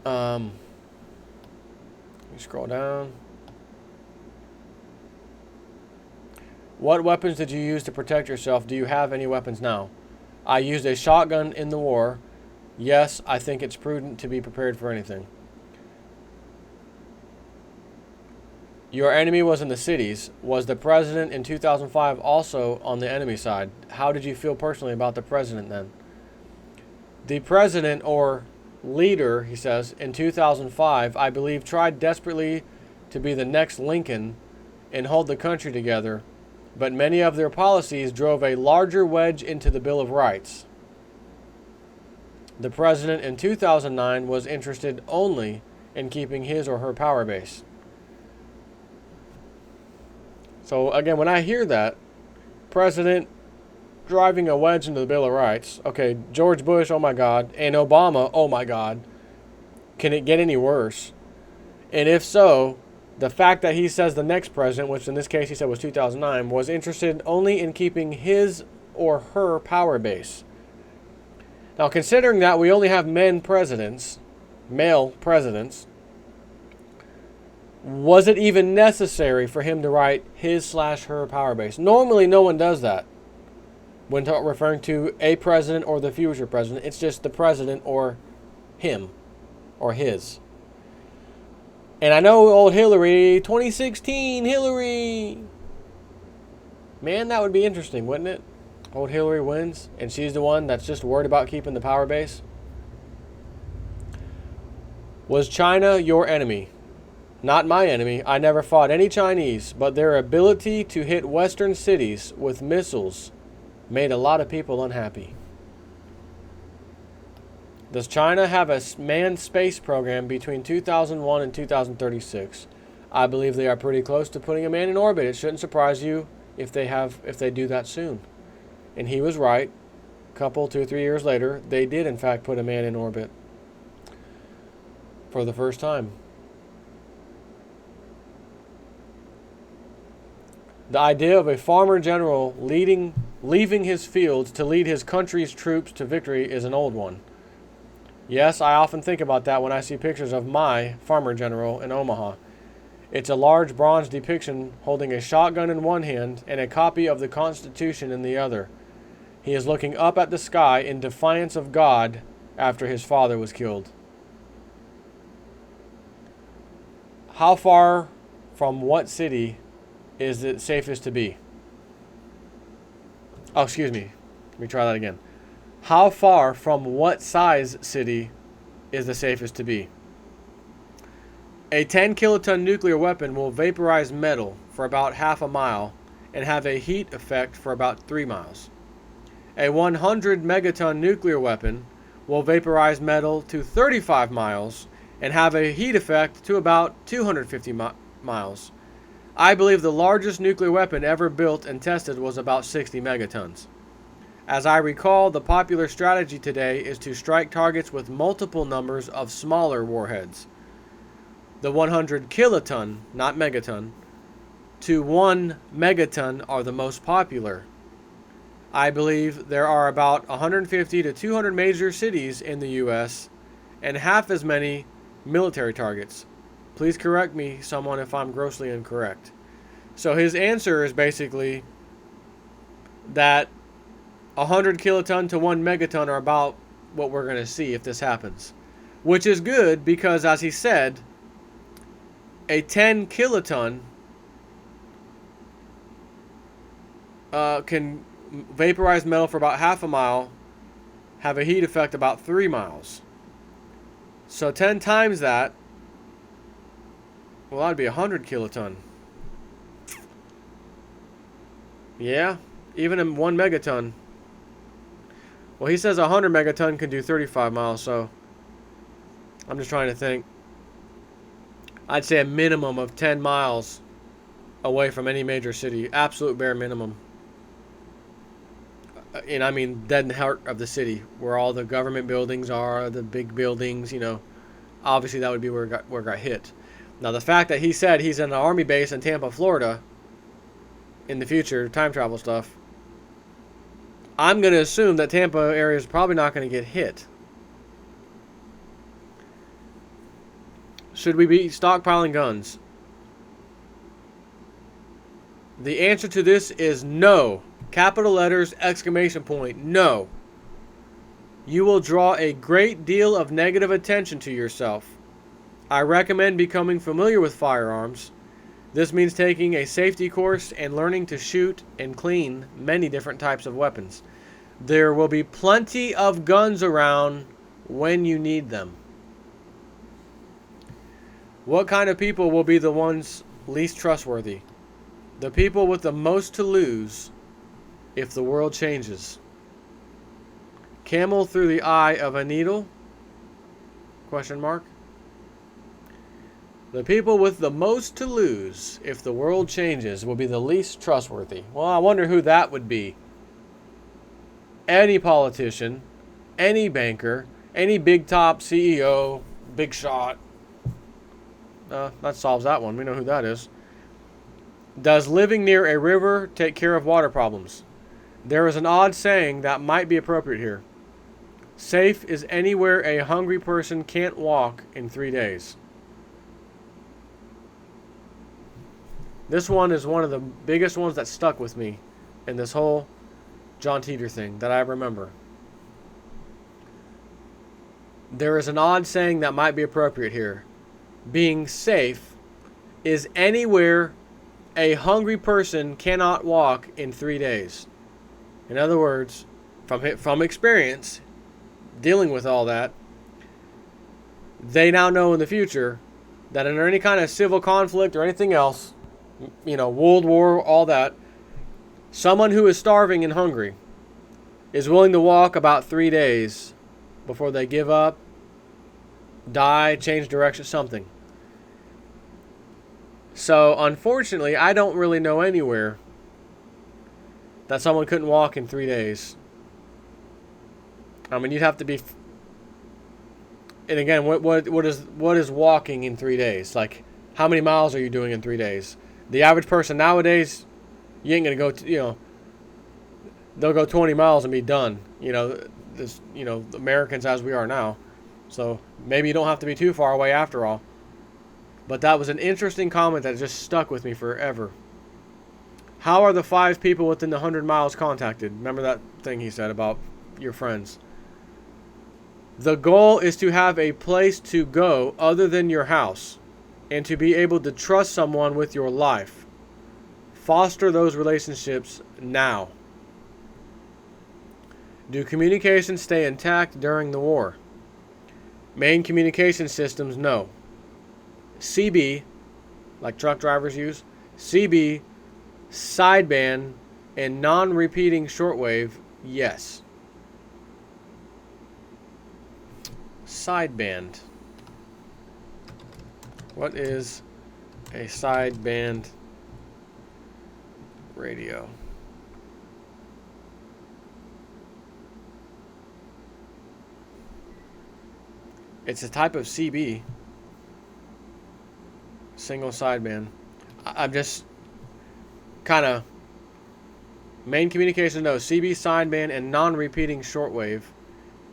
Let me scroll down. What weapons did you use to protect yourself? Do you have any weapons now? I used a shotgun in the war. Yes, I think it's prudent to be prepared for anything. Your enemy was in the cities. Was the president in 2005 also on the enemy side? How did you feel personally about the president then? The president, or leader, he says, in 2005, I believe, tried desperately to be the next Lincoln and hold the country together, but many of their policies drove a larger wedge into the Bill of Rights. The president in 2009 was interested only in keeping his or her power base. So again, when I hear that, president driving a wedge into the Bill of Rights, okay, George Bush, oh my God, and Obama, oh my God, can it get any worse? And if so, the fact that he says the next president, which in this case he said was 2009, was interested only in keeping his or her power base. Now, considering that we only have male presidents, was it even necessary for him to write his/her power base? Normally, no one does that. When referring to a president or the future president, it's just the president or him or his. And I know old Hillary, 2016 Hillary. Man, that would be interesting, wouldn't it? Old Hillary wins, and she's the one that's just worried about keeping the power base. Was China your enemy? Not my enemy. I never fought any Chinese, but their ability to hit Western cities with missiles made a lot of people unhappy. Does China have a manned space program between 2001 and 2036? I believe they are pretty close to putting a man in orbit. It shouldn't surprise you if they do that soon. And he was right. A couple, 2 or 3 years later, they did in fact put a man in orbit for the first time. The idea of a farmer general leaving his fields to lead his country's troops to victory is an old one. Yes, I often think about that when I see pictures of my farmer general in Omaha. It's a large bronze depiction holding a shotgun in one hand and a copy of the Constitution in the other. He is looking up at the sky in defiance of God after his father was killed. How far from what city is it safest to be? Oh, excuse me. Let me try that again. How far from what size city is the safest to be? A 10 kiloton nuclear weapon will vaporize metal for about half a mile and have a heat effect for about 3 miles. A 100 megaton nuclear weapon will vaporize metal to 35 miles and have a heat effect to about 250 miles. I believe the largest nuclear weapon ever built and tested was about 60 megatons. As I recall, the popular strategy today is to strike targets with multiple numbers of smaller warheads. The 100 kiloton, not megaton, to 1 megaton are the most popular. I believe there are about 150 to 200 major cities in the U.S. and half as many military targets. Please correct me, someone, if I'm grossly incorrect. So his answer is basically that 100 kiloton to 1 megaton are about what we're going to see if this happens. Which is good because, as he said, a 10 kiloton can vaporize metal for about half a mile, have a heat effect about 3 miles. So 10 times that, well, that'd be 100 kiloton. Yeah, even in 1 megaton. Well, he says 100 megaton can do 35 miles, so I'm just trying to think. I'd say a minimum of 10 miles away from any major city. Absolute bare minimum. And I mean dead in the heart of the city, where all the government buildings are, the big buildings, you know. Obviously, that would be where it got hit. Now, the fact that he said he's in an army base in Tampa, Florida, in the future, time travel stuff, I'm going to assume that Tampa area is probably not going to get hit. Should we be stockpiling guns? The answer to this is no. Capital letters, exclamation point, no. You will draw a great deal of negative attention to yourself. I recommend becoming familiar with firearms. This means taking a safety course and learning to shoot and clean many different types of weapons. There will be plenty of guns around when you need them. What kind of people will be the ones least trustworthy? The people with the most to lose if the world changes. Camel through the eye of a needle? Question mark. The people with the most to lose if the world changes will be the least trustworthy. Well, I wonder who that would be. Any politician, any banker, any big top CEO, big shot. That solves that one. We know who that is. Does living near a river take care of water problems? There is an odd saying that might be appropriate here. Safe is anywhere a hungry person can't walk in 3 days. This one is one of the biggest ones that stuck with me in this whole John Titor thing that I remember. There is an odd saying that might be appropriate here. Being safe is anywhere a hungry person cannot walk in 3 days. In other words, from experience, dealing with all that, they now know in the future that under any kind of civil conflict or anything else, you know, World War, all that, someone who is starving and hungry is willing to walk about 3 days before they give up, die, change direction, something. So, unfortunately, I don't really know anywhere that someone couldn't walk in 3 days. I mean, you'd have to be... And again, what is walking in 3 days? Like, how many miles are you doing in 3 days? The average person nowadays, you ain't going to go, they'll go 20 miles and be done. Americans as we are now. So maybe you don't have to be too far away after all. But that was an interesting comment that just stuck with me forever. How are the 5 people within the 100 miles contacted? Remember that thing he said about your friends. The goal is to have a place to go other than your house and to be able to trust someone with your life. Foster those relationships now. Do communications stay intact during the war? Main communication systems, no. CB, like truck drivers use, CB, sideband, and non-repeating shortwave, yes. Sideband. What is a sideband radio? It's a type of CB, single sideband. I'm just kind of main communication notes, CB sideband and non-repeating shortwave.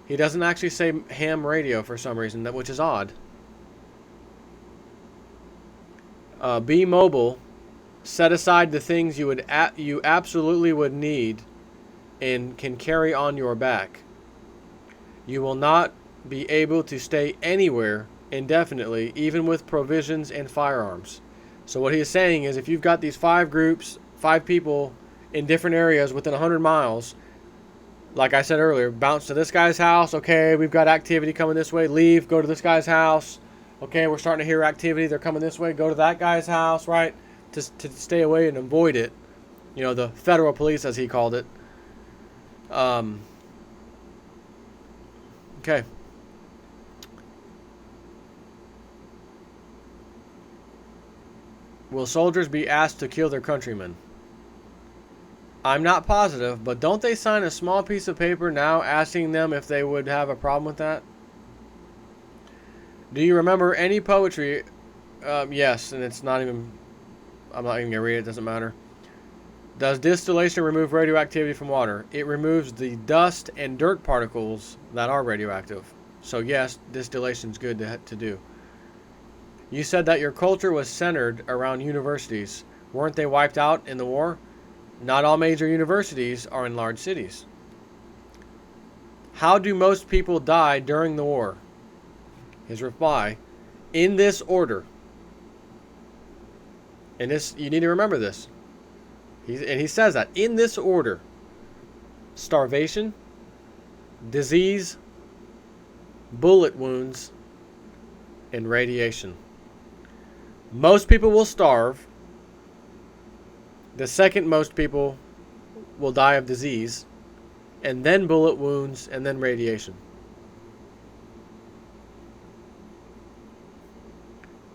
He doesn't actually say ham radio for some reason, which is odd. B mobile, set aside the things you absolutely would need and can carry on your back. You will not be able to stay anywhere indefinitely, even with provisions and firearms. So what he is saying is, if you've got these 5 groups, 5 people in different areas within 100 miles, like I said earlier, bounce to this guy's house. Okay, we've got activity coming this way. Leave, go to this guy's house. Okay, we're starting to hear activity. They're coming this way. Go to that guy's house, right? To stay away and avoid it. You know, the federal police, as he called it. Okay. Will soldiers be asked to kill their countrymen? I'm not positive, but don't they sign a small piece of paper now asking them if they would have a problem with that? Do you remember any poetry? Yes, and it's not even... I'm not even going to read it. It doesn't matter. Does distillation remove radioactivity from water? It removes the dust and dirt particles that are radioactive. So yes, distillation is good to do. You said that your culture was centered around universities. Weren't they wiped out in the war? Not all major universities are in large cities. How do most people die during the war? His reply, in this order. And this, you need to remember this. He says that, in this order. Starvation, disease, bullet wounds, and radiation. Most people will starve. The second most people will die of disease, and then bullet wounds, and then radiation.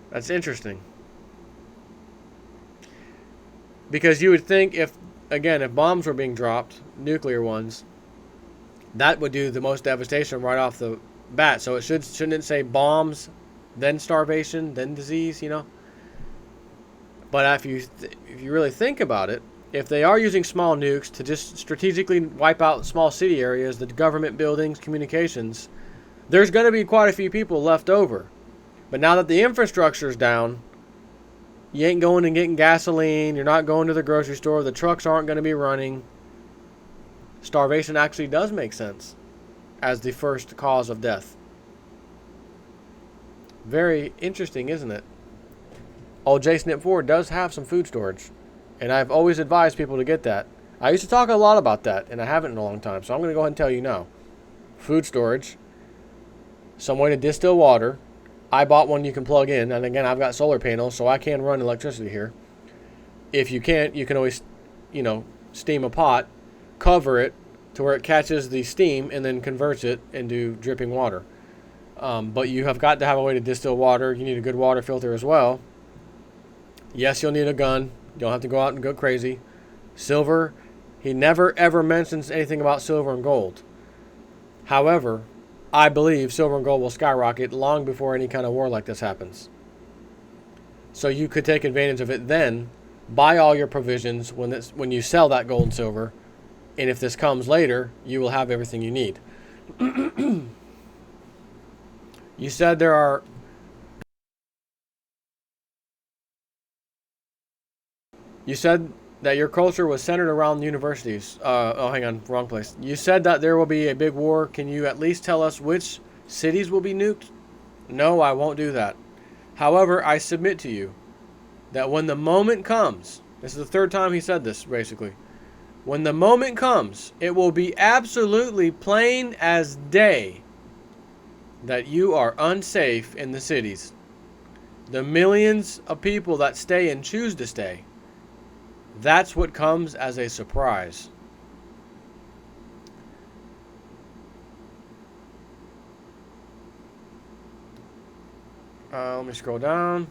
That's interesting. Because you would think if bombs were being dropped, nuclear ones, that would do the most devastation right off the bat. So shouldn't it say bombs, then starvation, then disease, you know? But if you really think about it, if they are using small nukes to just strategically wipe out small city areas, the government buildings, communications, there's going to be quite a few people left over. But now that the infrastructure's down, you ain't going and getting gasoline, you're not going to the grocery store, the trucks aren't going to be running. Starvation actually does make sense as the first cause of death. Very interesting, isn't it? Old JSNIP 4 does have some food storage, and I've always advised people to get that. I used to talk a lot about that, and I haven't in a long time, so I'm going to go ahead and tell you now. Food storage, some way to distill water. I bought one you can plug in, and again, I've got solar panels, so I can run electricity here. If you can't, you can always, steam a pot, cover it to where it catches the steam, and then converts it into dripping water. But you have got to have a way to distill water. You need a good water filter as well. Yes, you'll need a gun. You don't have to go out and go crazy. Silver, he never ever mentions anything about silver and gold. However, I believe silver and gold will skyrocket long before any kind of war like this happens. So you could take advantage of it then, buy all your provisions when you sell that gold and silver, and if this comes later, you will have everything you need. You said there are... You said that your culture was centered around universities. Hang on, wrong place. You said that there will be a big war. Can you at least tell us which cities will be nuked? No, I won't do that. However, I submit to you that when the moment comes, this is the third time he said this, basically. When the moment comes, it will be absolutely plain as day that you are unsafe in the cities. The millions of people that stay and choose to stay. That's what comes as a surprise. Let me scroll down.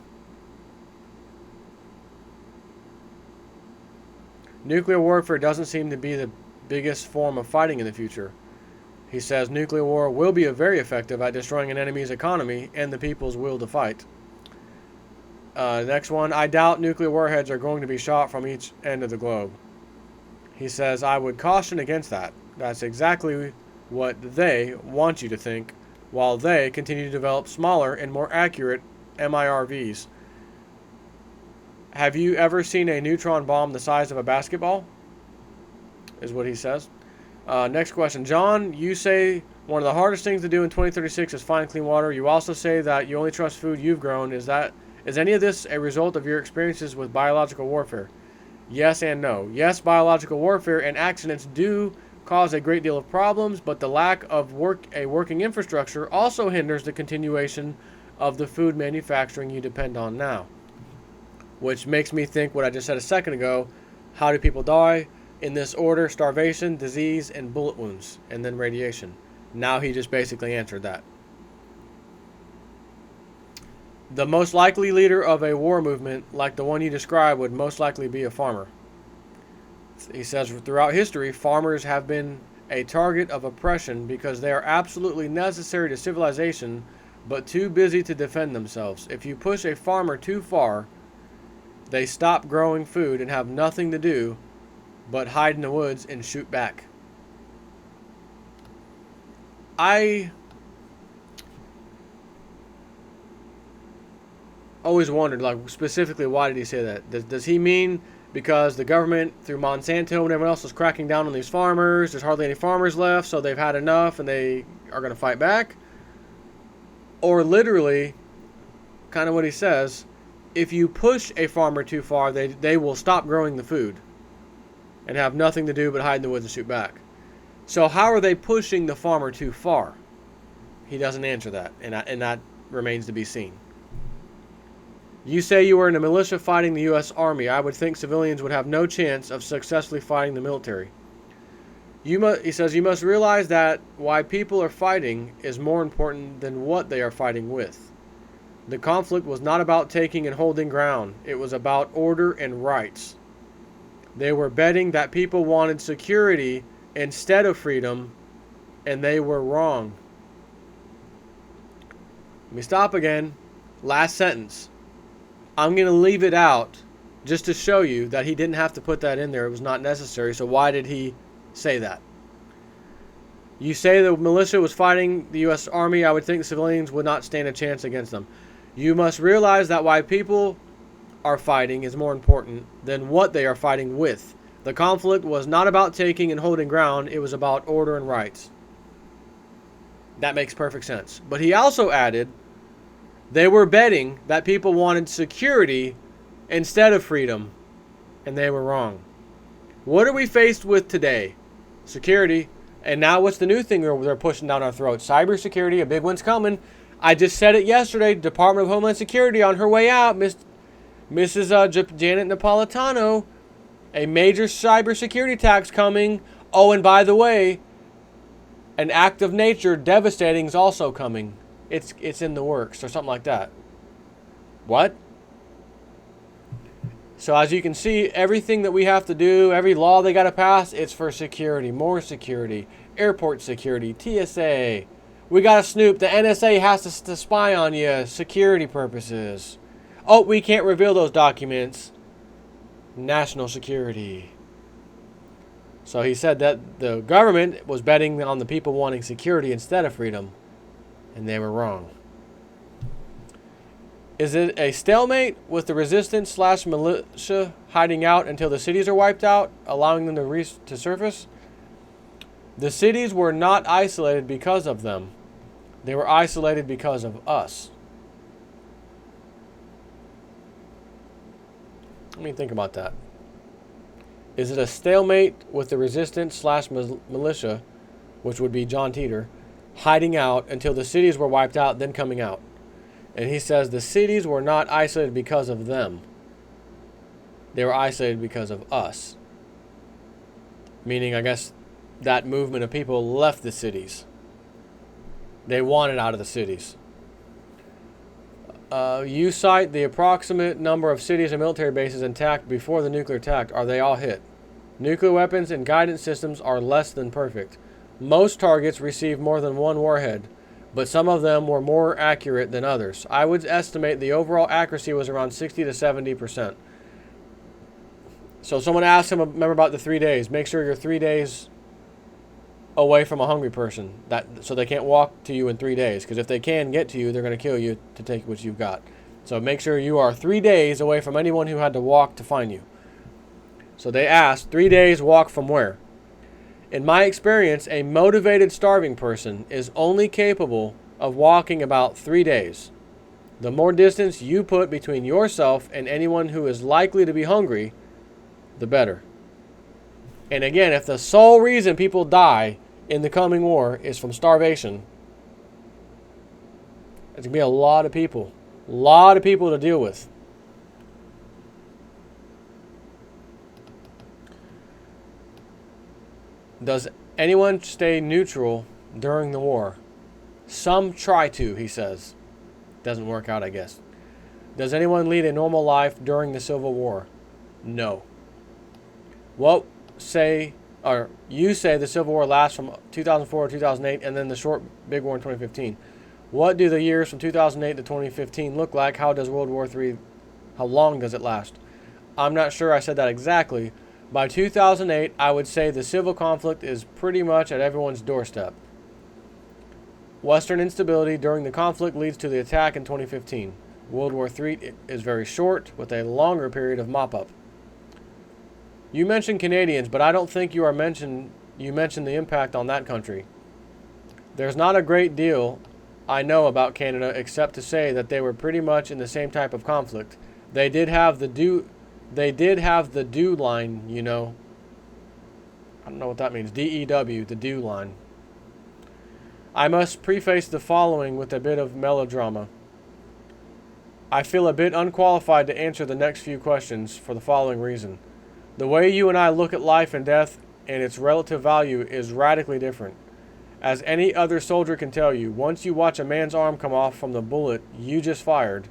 Nuclear warfare doesn't seem to be the biggest form of fighting in the future. He says nuclear war will be very effective at destroying an enemy's economy and the people's will to fight. Next one, I doubt nuclear warheads are going to be shot from each end of the globe. He says, I would caution against that. That's exactly what they want you to think, while they continue to develop smaller and more accurate MIRVs. Have you ever seen a neutron bomb the size of a basketball? Is what he says. Next question. John, you say one of the hardest things to do in 2036 is find clean water. You also say that you only trust food you've grown. Is any of this a result of your experiences with biological warfare? Yes and no. Yes, biological warfare and accidents do cause a great deal of problems, but the lack of a working infrastructure also hinders the continuation of the food manufacturing you depend on now. Which makes me think what I just said a second ago. How do people die? In this order: starvation, disease, and bullet wounds, and then radiation. Now he just basically answered that. The most likely leader of a war movement like the one you described would most likely be a farmer. He says throughout history, farmers have been a target of oppression because they are absolutely necessary to civilization, but too busy to defend themselves. If you push a farmer too far, they stop growing food and have nothing to do but hide in the woods and shoot back. I always wondered, like, specifically, why did he say that? Does he mean because the government, through Monsanto and everyone else, is cracking down on these farmers, there's hardly any farmers left, so they've had enough and they are going to fight back? Or literally, kind of what he says, if you push a farmer too far, they will stop growing the food and have nothing to do but hide in the woods and shoot back. So how are they pushing the farmer too far? He doesn't answer that, and that remains to be seen. You say you were in a militia fighting the U.S. Army. I would think civilians would have no chance of successfully fighting the military. He says you must realize that why people are fighting is more important than what they are fighting with. The conflict was not about taking and holding ground. It was about order and rights. They were betting that people wanted security instead of freedom, and they were wrong. Let me stop again. Last sentence. I'm going to leave it out just to show you that he didn't have to put that in there. It was not necessary. So why did he say that? You say the militia was fighting the U.S. Army. I would think civilians would not stand a chance against them. You must realize that why people are fighting is more important than what they are fighting with. The conflict was not about taking and holding ground. It was about order and rights. That makes perfect sense. But he also added, they were betting that people wanted security instead of freedom, and they were wrong. What are we faced with today? Security. And now what's the new thing they're pushing down our throats? Cybersecurity, a big one's coming. I just said it yesterday. Department of Homeland Security on her way out, Mrs. Janet Napolitano, a major cybersecurity attack's coming. Oh, and by the way, an act of nature devastating is also coming. It's in the works or something like that. What? So as you can see, everything that we have to do, every law they got to pass, it's for security, more security, airport security, TSA. We got to snoop. The NSA has to spy on you, security purposes. Oh, we can't reveal those documents. National security. So he said that the government was betting on the people wanting security instead of freedom, and they were wrong. Is it a stalemate with the resistance / militia hiding out until the cities are wiped out, allowing them to surface? The cities were not isolated because of them. They were isolated because of us. Let me think about that. Is it a stalemate with the resistance / militia, which would be John Titor, hiding out until the cities were wiped out, then coming out? And he says the cities were not isolated because of them. They were isolated because of us. Meaning, I guess, that movement of people left the cities. They wanted out of the cities. You cite the approximate number of cities and military bases intact before the nuclear attack. Are they all hit? Nuclear weapons and guidance systems are less than perfect. Most targets received more than one warhead, but some of them were more accurate than others. I would estimate the overall accuracy was around 60 to 70%. So someone asked him, remember about the 3 days. Make sure you're 3 days away from a hungry person, so they can't walk to you in 3 days. Because if they can get to you, they're going to kill you to take what you've got. So make sure you are 3 days away from anyone who had to walk to find you. So they asked, 3 days walk from where? In my experience, a motivated starving person is only capable of walking about 3 days. The more distance you put between yourself and anyone who is likely to be hungry, the better. And again, if the sole reason people die in the coming war is from starvation, it's going to be a lot of people. A lot of people to deal with. Does anyone stay neutral during the war? Some try to, he says. Doesn't work out, I guess. Does anyone lead a normal life during the Civil War? No. What you say the Civil War lasts from 2004 to 2008 and then the short big war in 2015. What do the years from 2008 to 2015 look like? How does World War III, how long does it last? I'm not sure I said that exactly. By 2008, I would say the civil conflict is pretty much at everyone's doorstep. Western instability during the conflict leads to the attack in 2015. World War III is very short, with a longer period of mop-up. You mentioned Canadians, but I don't think you mentioned the impact on that country. There's not a great deal I know about Canada except to say that they were pretty much in the same type of conflict. They did have the DEW line, you know. I don't know what that means. DEW, the DEW line. I must preface the following with a bit of melodrama. I feel a bit unqualified to answer the next few questions for the following reason. The way you and I look at life and death and its relative value is radically different. As any other soldier can tell you, once you watch a man's arm come off from the bullet you just fired,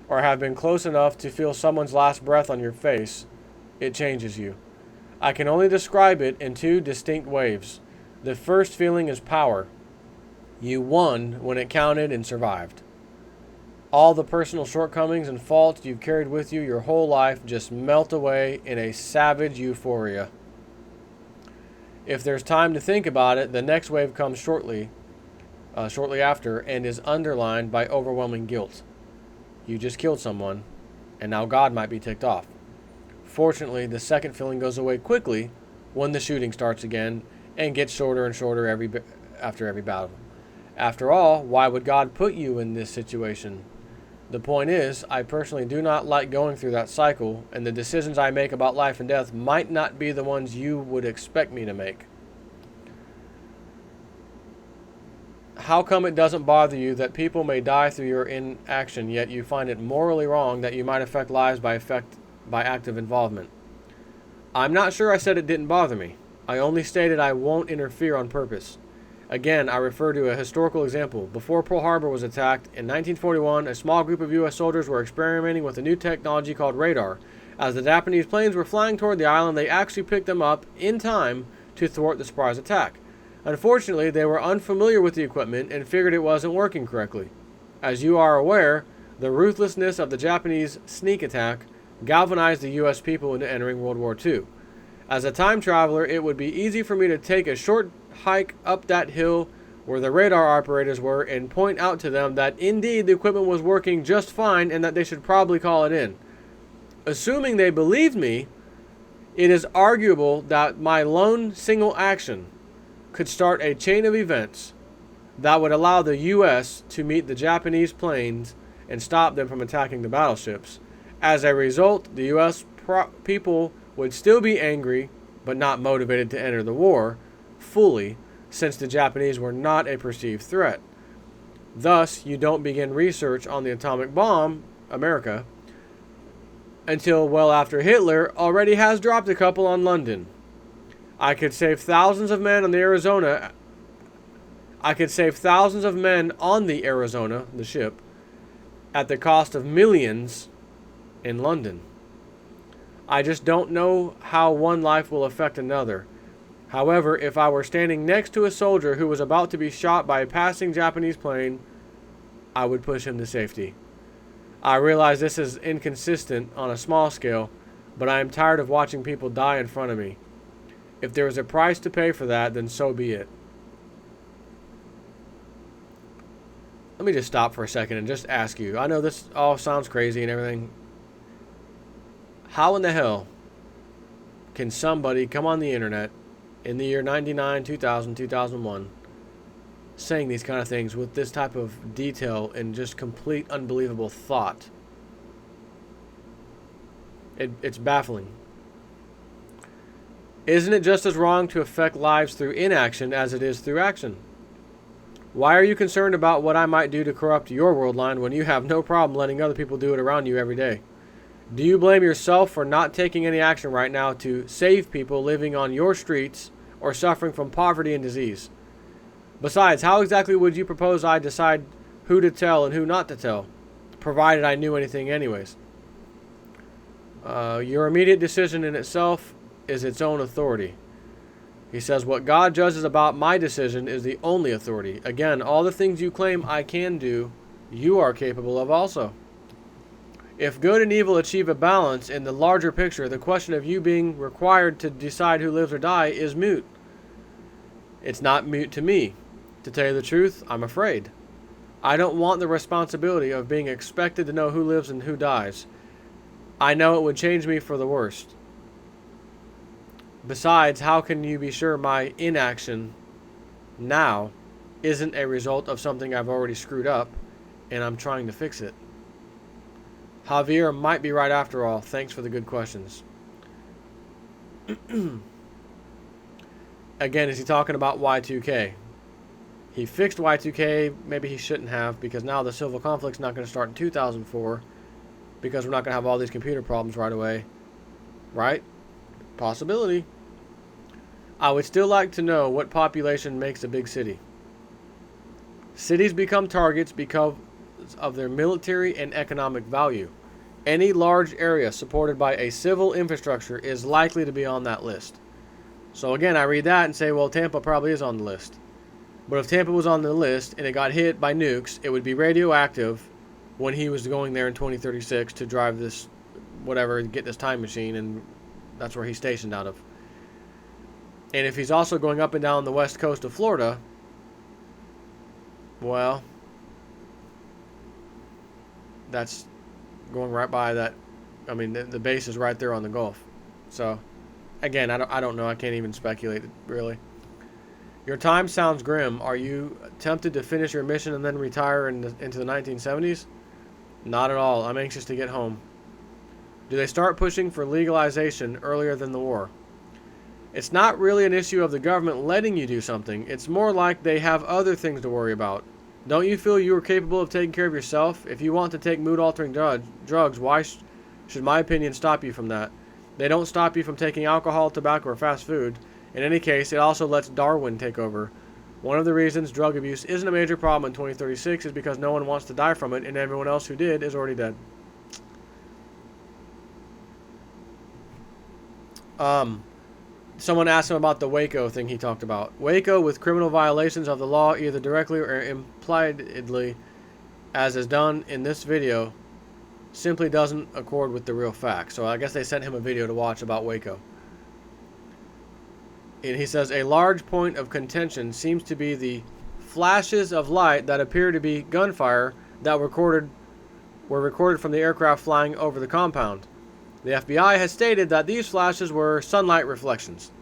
or have been close enough to feel someone's last breath on your face, it changes you. I can only describe it in two distinct waves. The first feeling is power. You won when it counted and survived. All the personal shortcomings and faults you've carried with you your whole life just melt away in a savage euphoria. If there's time to think about it, the next wave comes shortly after and is underlined by overwhelming guilt. You just killed someone, and now God might be ticked off. Fortunately, the second feeling goes away quickly when the shooting starts again and gets shorter and shorter after every battle. After all, why would God put you in this situation? The point is, I personally do not like going through that cycle, and the decisions I make about life and death might not be the ones you would expect me to make. How come it doesn't bother you that people may die through your inaction, yet you find it morally wrong that you might affect lives by active involvement? I'm not sure I said it didn't bother me. I only stated I won't interfere on purpose. Again, I refer to a historical example. Before Pearl Harbor was attacked, in 1941, a small group of U.S. soldiers were experimenting with a new technology called radar. As the Japanese planes were flying toward the island, they actually picked them up in time to thwart the surprise attack. Unfortunately, they were unfamiliar with the equipment and figured it wasn't working correctly. As you are aware, the ruthlessness of the Japanese sneak attack galvanized the U.S. people into entering World War II. As a time traveler, it would be easy for me to take a short hike up that hill where the radar operators were and point out to them that indeed the equipment was working just fine and that they should probably call it in. Assuming they believed me, it is arguable that my lone single action could start a chain of events that would allow the U.S. to meet the Japanese planes and stop them from attacking the battleships. As a result, the U.S. people would still be angry but not motivated to enter the war fully, since the Japanese were not a perceived threat. Thus, you don't begin research on the atomic bomb, America, until well after Hitler already has dropped a couple on London. I could save thousands of men on the Arizona. The ship, at the cost of millions in London. I just don't know how one life will affect another. However, if I were standing next to a soldier who was about to be shot by a passing Japanese plane, I would push him to safety. I realize this is inconsistent on a small scale, but I am tired of watching people die in front of me. If there is a price to pay for that, then so be it. Let me just stop for a second and just ask you. I know this all sounds crazy and everything. How in the hell can somebody come on the internet in the year 99, 2000, 2001 saying these kind of things with this type of detail and just complete unbelievable thought? It's baffling. Isn't it just as wrong to affect lives through inaction as it is through action? Why are you concerned about what I might do to corrupt your world line when you have no problem letting other people do it around you every day? Do you blame yourself for not taking any action right now to save people living on your streets or suffering from poverty and disease? Besides, how exactly would you propose I decide who to tell and who not to tell, provided I knew anything anyways? Your immediate decision in itself is its own authority. He says, what God judges about my decision is the only authority. Again, all the things you claim I can do, you are capable of also. If good and evil achieve a balance in the larger picture, the question of you being required to decide who lives or die is moot. It's not moot to me. To tell you the truth, I'm afraid. I don't want the responsibility of being expected to know who lives and who dies. I know it would change me for the worst. Besides, how can you be sure my inaction now isn't a result of something I've already screwed up and I'm trying to fix it? Javier might be right after all. Thanks for the good questions. Again, is he talking about Y2K? He fixed Y2K. Maybe he shouldn't have, because now the civil conflict's not going to start in 2004 because we're not going to have all these computer problems right away. Right? Possibility. I would still like to know what population makes a big city. Cities become targets because of their military and economic value. Any large area supported by a civil infrastructure is likely to be on that list. So again, I read that and say, well, Tampa probably is on the list. But if Tampa was on the list and it got hit by nukes, it would be radioactive when he was going there in 2036 to drive this, whatever, get this time machine, and that's where he's stationed out of. And if he's also going up and down the west coast of Florida, well, that's going right by that. I mean, the base is right there on the Gulf. So, again, I don't know. I can't even speculate, really. Your time sounds grim. Are you tempted to finish your mission and then retire into the 1970s? Not at all. I'm anxious to get home. Do they start pushing for legalization earlier than the war? It's not really an issue of the government letting you do something. It's more like they have other things to worry about. Don't you feel you are capable of taking care of yourself? If you want to take mood-altering drugs, why should my opinion stop you from that? They don't stop you from taking alcohol, tobacco, or fast food. In any case, it also lets Darwin take over. One of the reasons drug abuse isn't a major problem in 2036 is because no one wants to die from it, and everyone else who did is already dead. Someone asked him about the Waco thing he talked about. Waco with criminal violations of the law either directly or impliedly, as is done in this video, simply doesn't accord with the real facts. So I guess they sent him a video to watch about Waco. And he says, a large point of contention seems to be the flashes of light that appear to be gunfire that were recorded from the aircraft flying over the compound. The FBI has stated that these flashes were sunlight reflections.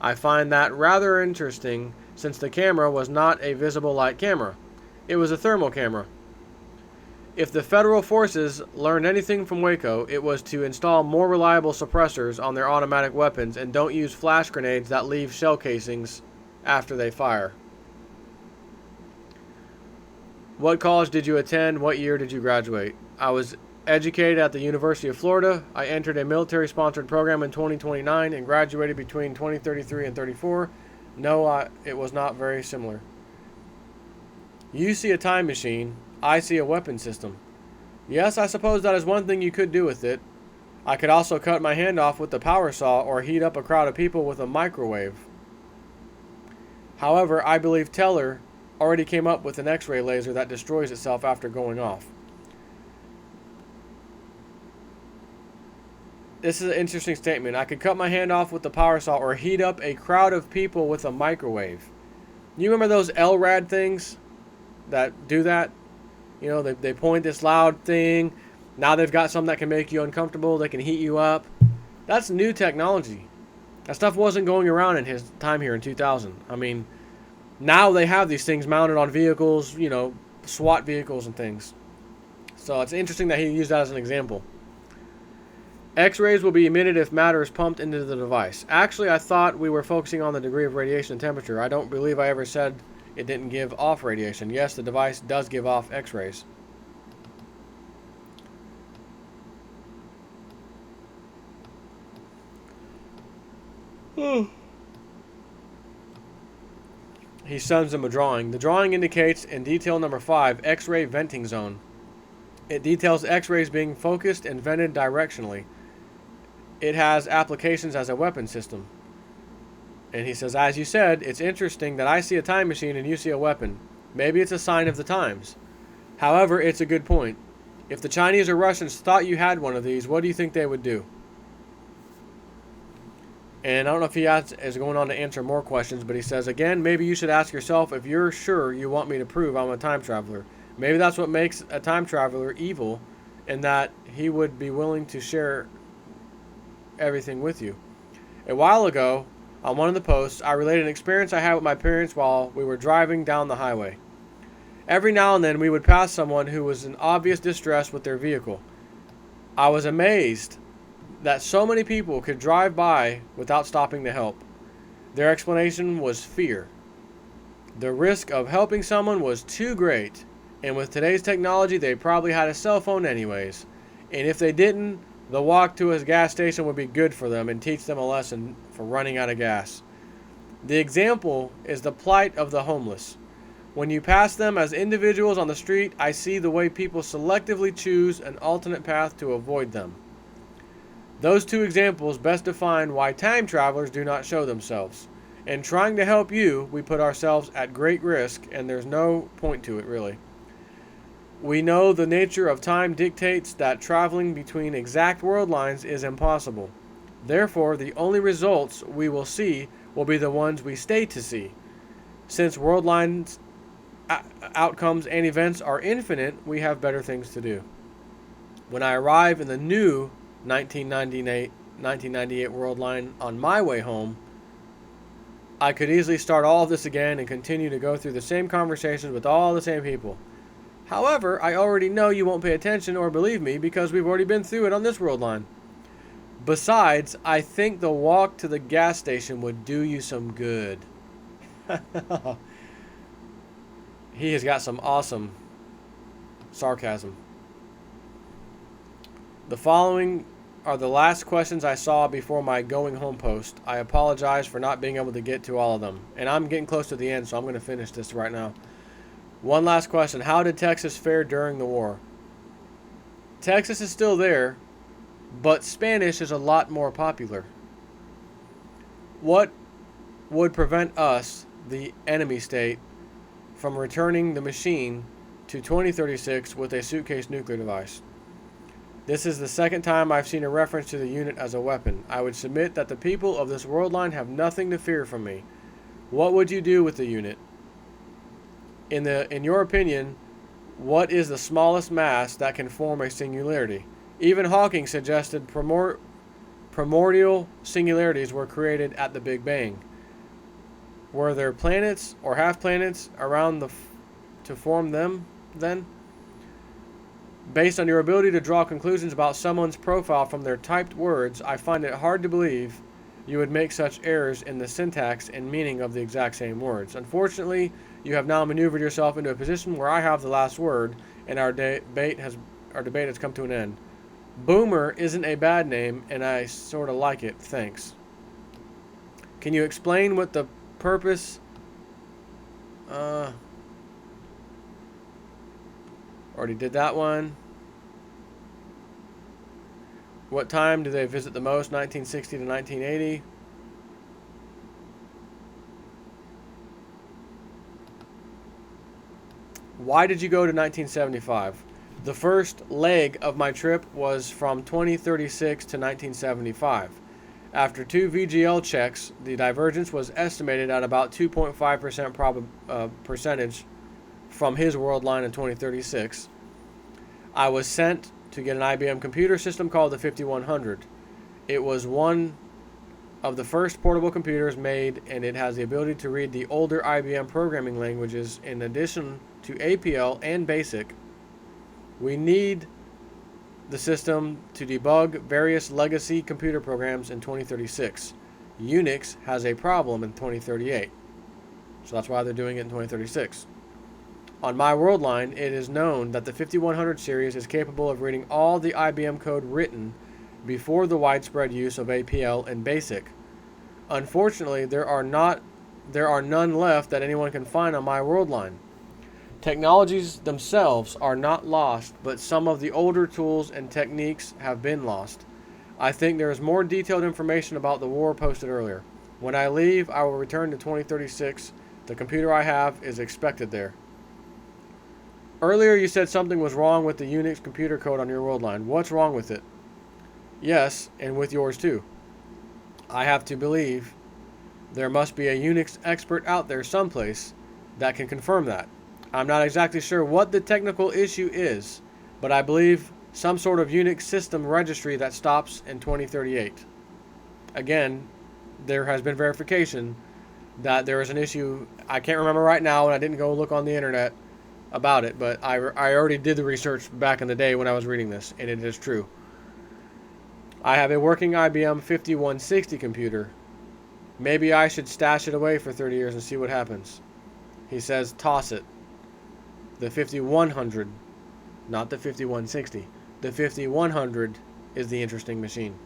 I find that rather interesting since the camera was not a visible light camera. It was a thermal camera. If the federal forces learned anything from Waco, it was to install more reliable suppressors on their automatic weapons and don't use flash grenades that leave shell casings after they fire. What college did you attend? What year did you graduate? I was educated at the University of Florida. I entered a military-sponsored program in 2029 and graduated between 2033 and 34. No, it was not very similar. You see a time machine. I see a weapon system. Yes, I suppose that is one thing you could do with it. I could also cut my hand off with the power saw or heat up a crowd of people with a microwave. However, I believe Teller already came up with an X-ray laser that destroys itself after going off. This is an interesting statement. I could cut my hand off with the power saw or heat up a crowd of people with a microwave. You remember those LRAD things that do that? You know, they point this loud thing. Now they've got something that can make you uncomfortable. They can heat you up. That's new technology. That stuff wasn't going around in his time here in 2000. I mean, now they have these things mounted on vehicles, you know, SWAT vehicles and things. So it's interesting that he used that as an example. X-rays will be emitted if matter is pumped into the device. Actually, I thought we were focusing on the degree of radiation and temperature. I don't believe I ever said it didn't give off radiation. Yes, the device does give off X-rays. He sends him a drawing. The drawing indicates in detail number 5, X-ray venting zone. It details X-rays being focused and vented directionally. It has applications as a weapon system. And he says, as you said, it's interesting that I see a time machine and you see a weapon. Maybe it's a sign of the times. However, it's a good point. If the Chinese or Russians thought you had one of these, what do you think they would do? And I don't know if he is going on to answer more questions, but he says, again, maybe you should ask yourself if you're sure you want me to prove I'm a time traveler. Maybe that's what makes a time traveler evil, and that he would be willing to share everything with you. A while ago, on one of the posts, I related an experience I had with my parents while we were driving down the highway. Every now and then we would pass someone who was in obvious distress with their vehicle. I was amazed that so many people could drive by without stopping to help. Their explanation was fear. The risk of helping someone was too great, and with today's technology they probably had a cell phone anyways, and if they didn't, the walk to a gas station would be good for them and teach them a lesson for running out of gas. The example is the plight of the homeless. When you pass them as individuals on the street, I see the way people selectively choose an alternate path to avoid them. Those two examples best define why time travelers do not show themselves. In trying to help you, we put ourselves at great risk, and there's no point to it really. We know the nature of time dictates that traveling between exact world lines is impossible. Therefore, the only results we will see will be the ones we stay to see. Since world lines, outcomes, and events are infinite, we have better things to do. When I arrive in the new 1998 world line on my way home, I could easily start all of this again and continue to go through the same conversations with all the same people. However, I already know you won't pay attention or believe me because we've already been through it on this world line. Besides, I think the walk to the gas station would do you some good. He has got some awesome sarcasm. The following are the last questions I saw before my going home post. I apologize for not being able to get to all of them. And I'm getting close to the end, so I'm going to finish this right now. One last question. How did Texas fare during the war? Texas is still there, but Spanish is a lot more popular. What would prevent us, the enemy state, from returning the machine to 2036 with a suitcase nuclear device? This is the second time I've seen a reference to the unit as a weapon. I would submit that the people of this world line have nothing to fear from me. What would you do with the unit? In your opinion, what is the smallest mass that can form a singularity? Even Hawking suggested primordial singularities were created at the Big Bang. Were there planets or half-planets around to form them then? Based on your ability to draw conclusions about someone's profile from their typed words, I find it hard to believe you would make such errors in the syntax and meaning of the exact same words. Unfortunately, you have now maneuvered yourself into a position where I have the last word, and our debate has come to an end. Boomer isn't a bad name, and I sort of like it. Thanks. Can you explain what the purpose... already did that one. What time do they visit the most? 1960 to 1980. Why did you go to 1975? The first leg of my trip was from 2036 to 1975. After 2 VGL checks, the divergence was estimated at about 2.5% percentage from his world line in 2036. I was sent to get an IBM computer system called the 5100. It was one of the first portable computers made, and it has the ability to read the older IBM programming languages in addition to APL and BASIC. We need the system to debug various legacy computer programs in 2036. Unix has a problem in 2038. So that's why they're doing it in 2036. On my world line, it is known that the 5100 series is capable of reading all the IBM code written before the widespread use of APL and BASIC. Unfortunately, there are none left that anyone can find on my world line. Technologies themselves are not lost, but some of the older tools and techniques have been lost. I think there is more detailed information about the war posted earlier. When I leave, I will return to 2036. The computer I have is expected there. Earlier you said something was wrong with the Unix computer code on your world line. What's wrong with it? Yes, and with yours too. I have to believe there must be a Unix expert out there someplace that can confirm that. I'm not exactly sure what the technical issue is, but I believe some sort of Unix system registry that stops in 2038. Again, there has been verification that there is an issue. I can't remember right now, and I didn't go look on the internet about it, but I already did the research back in the day when I was reading this, and it is true. I have a working IBM 5160 computer. Maybe I should stash it away for 30 years and see what happens. He says toss it. The 5100, not the 5160. The 5100 is the interesting machine.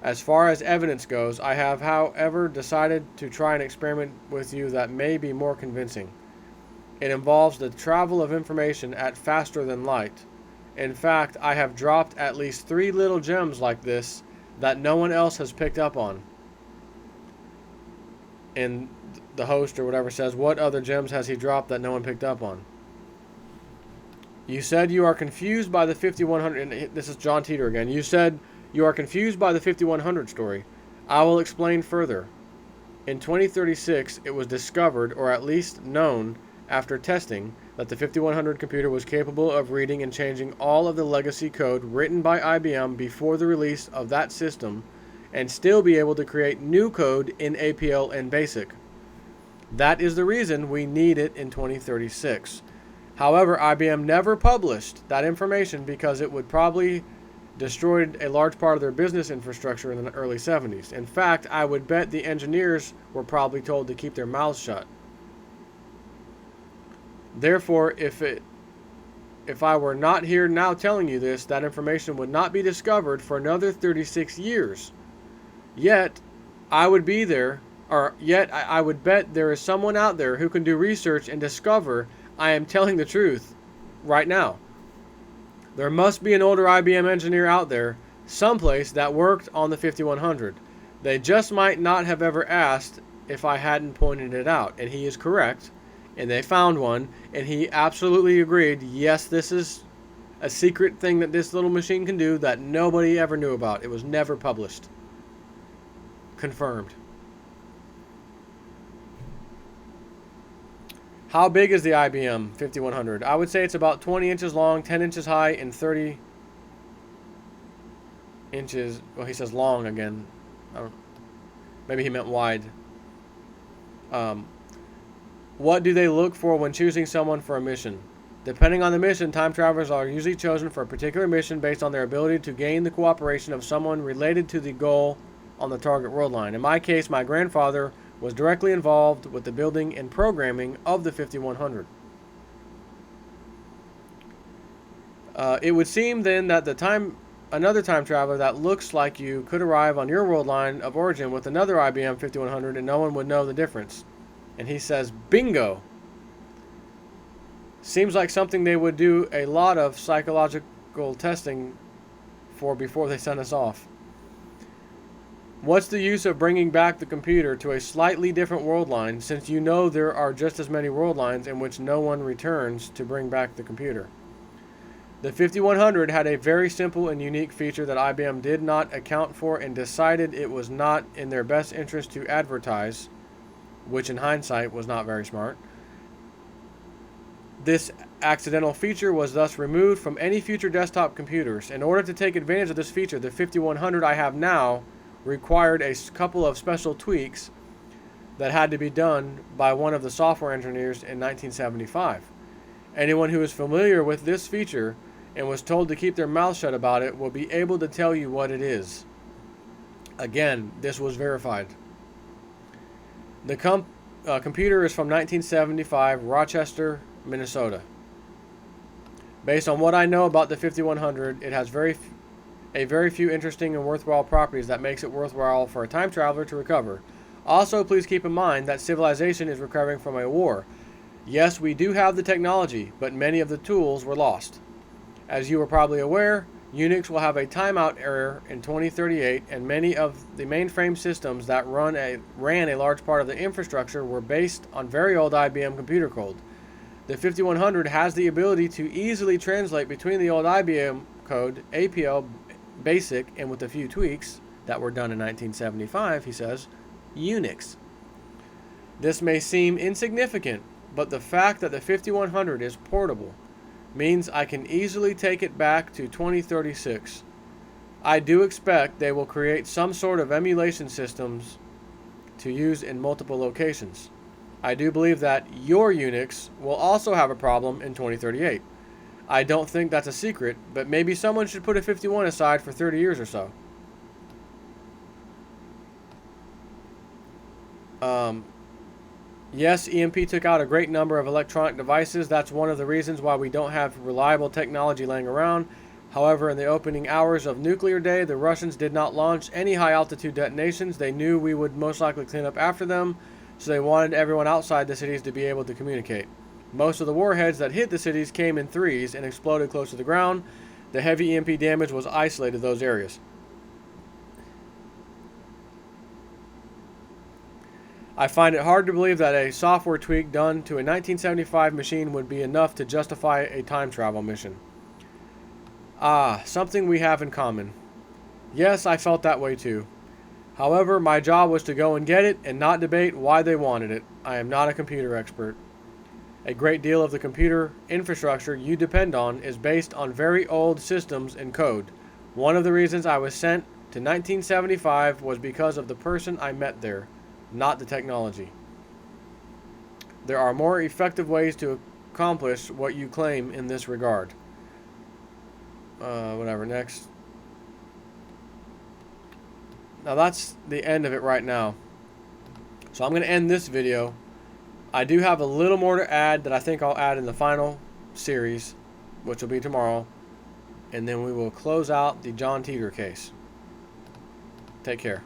As far as evidence goes, I have, however, decided to try an experiment with you that may be more convincing. It involves the travel of information at faster than light. In fact, I have dropped at least 3 little gems like this that no one else has picked up on. And the host or whatever says, what other gems has he dropped that no one picked up on? You said you are confused by the 5100, and this is John Titor again. You said you are confused by the 5100 story. I will explain further. In 2036, it was discovered, or at least known, after testing, that the 5100 computer was capable of reading and changing all of the legacy code written by IBM before the release of that system, and still be able to create new code in APL and BASIC. That is the reason we need it in 2036. However, IBM never published that information because it would probably destroyed a large part of their business infrastructure in the early 70s. In fact, I would bet the engineers were probably told to keep their mouths shut. Therefore, if I were not here now telling you this, that information would not be discovered for another 36 years. Yet, I would be there, I would bet there is someone out there who can do research and discover I am telling the truth right now. There must be an older IBM engineer out there, someplace, that worked on the 5100. They just might not have ever asked if I hadn't pointed it out, and he is correct. And they found one, and he absolutely agreed, yes, this is a secret thing that this little machine can do that nobody ever knew about. It was never published. Confirmed. How big is the IBM 5100? I would say it's about 20 inches long, 10 inches high, and 30 inches. Well, he says long again. Maybe he meant wide. What do they look for when choosing someone for a mission? Depending on the mission, time travelers are usually chosen for a particular mission based on their ability to gain the cooperation of someone related to the goal on the target world line. In my case, my grandfather was directly involved with the building and programming of the 5100. It would seem then that another time traveler that looks like you could arrive on your world line of origin with another IBM 5100 and no one would know the difference. And he says, bingo! Seems like something they would do a lot of psychological testing for before they send us off. What's the use of bringing back the computer to a slightly different world line, since you know there are just as many world lines in which no one returns to bring back the computer? The 5100 had a very simple and unique feature that IBM did not account for and decided it was not in their best interest to advertise, which in hindsight was not very smart. This accidental feature was thus removed from any future desktop computers. In order to take advantage of this feature, the 5100 I have now required a couple of special tweaks that had to be done by one of the software engineers in 1975. Anyone who is familiar with this feature and was told to keep their mouth shut about it will be able to tell you what it is. Again, this was verified. The computer is from 1975, Rochester, Minnesota. Based on what I know about the 5100, it has a very few interesting and worthwhile properties that makes it worthwhile for a time traveler to recover. Also, please keep in mind that civilization is recovering from a war. Yes, we do have the technology, but many of the tools were lost. As you are probably aware, Unix will have a timeout error in 2038, and many of the mainframe systems that ran a large part of the infrastructure were based on very old IBM computer code. The 5100 has the ability to easily translate between the old IBM code, APL, BASIC, and with a few tweaks that were done in 1975, he says, Unix. This may seem insignificant, but the fact that the 5100 is portable means I can easily take it back to 2036. I do expect they will create some sort of emulation systems to use in multiple locations. I do believe that your Unix will also have a problem in 2038. I don't think that's a secret, but maybe someone should put a 51 aside for 30 years or so. Yes, EMP took out a great number of electronic devices. That's one of the reasons why we don't have reliable technology laying around. However, in the opening hours of Nuclear Day, the Russians did not launch any high-altitude detonations. They knew we would most likely clean up after them, so they wanted everyone outside the cities to be able to communicate. Most of the warheads that hit the cities came in threes and exploded close to the ground. The heavy EMP damage was isolated to those areas. I find it hard to believe that a software tweak done to a 1975 machine would be enough to justify a time travel mission. Something we have in common. Yes, I felt that way too. However, my job was to go and get it and not debate why they wanted it. I am not a computer expert. A great deal of the computer infrastructure you depend on is based on very old systems and code. One of the reasons I was sent to 1975 was because of the person I met there, not the technology. There are more effective ways to accomplish what you claim in this regard. Whatever, next. Now that's the end of it right now. So I'm going to end this video. I do have a little more to add that I think I'll add in the final series, which will be tomorrow. And then we will close out the John Titor case. Take care.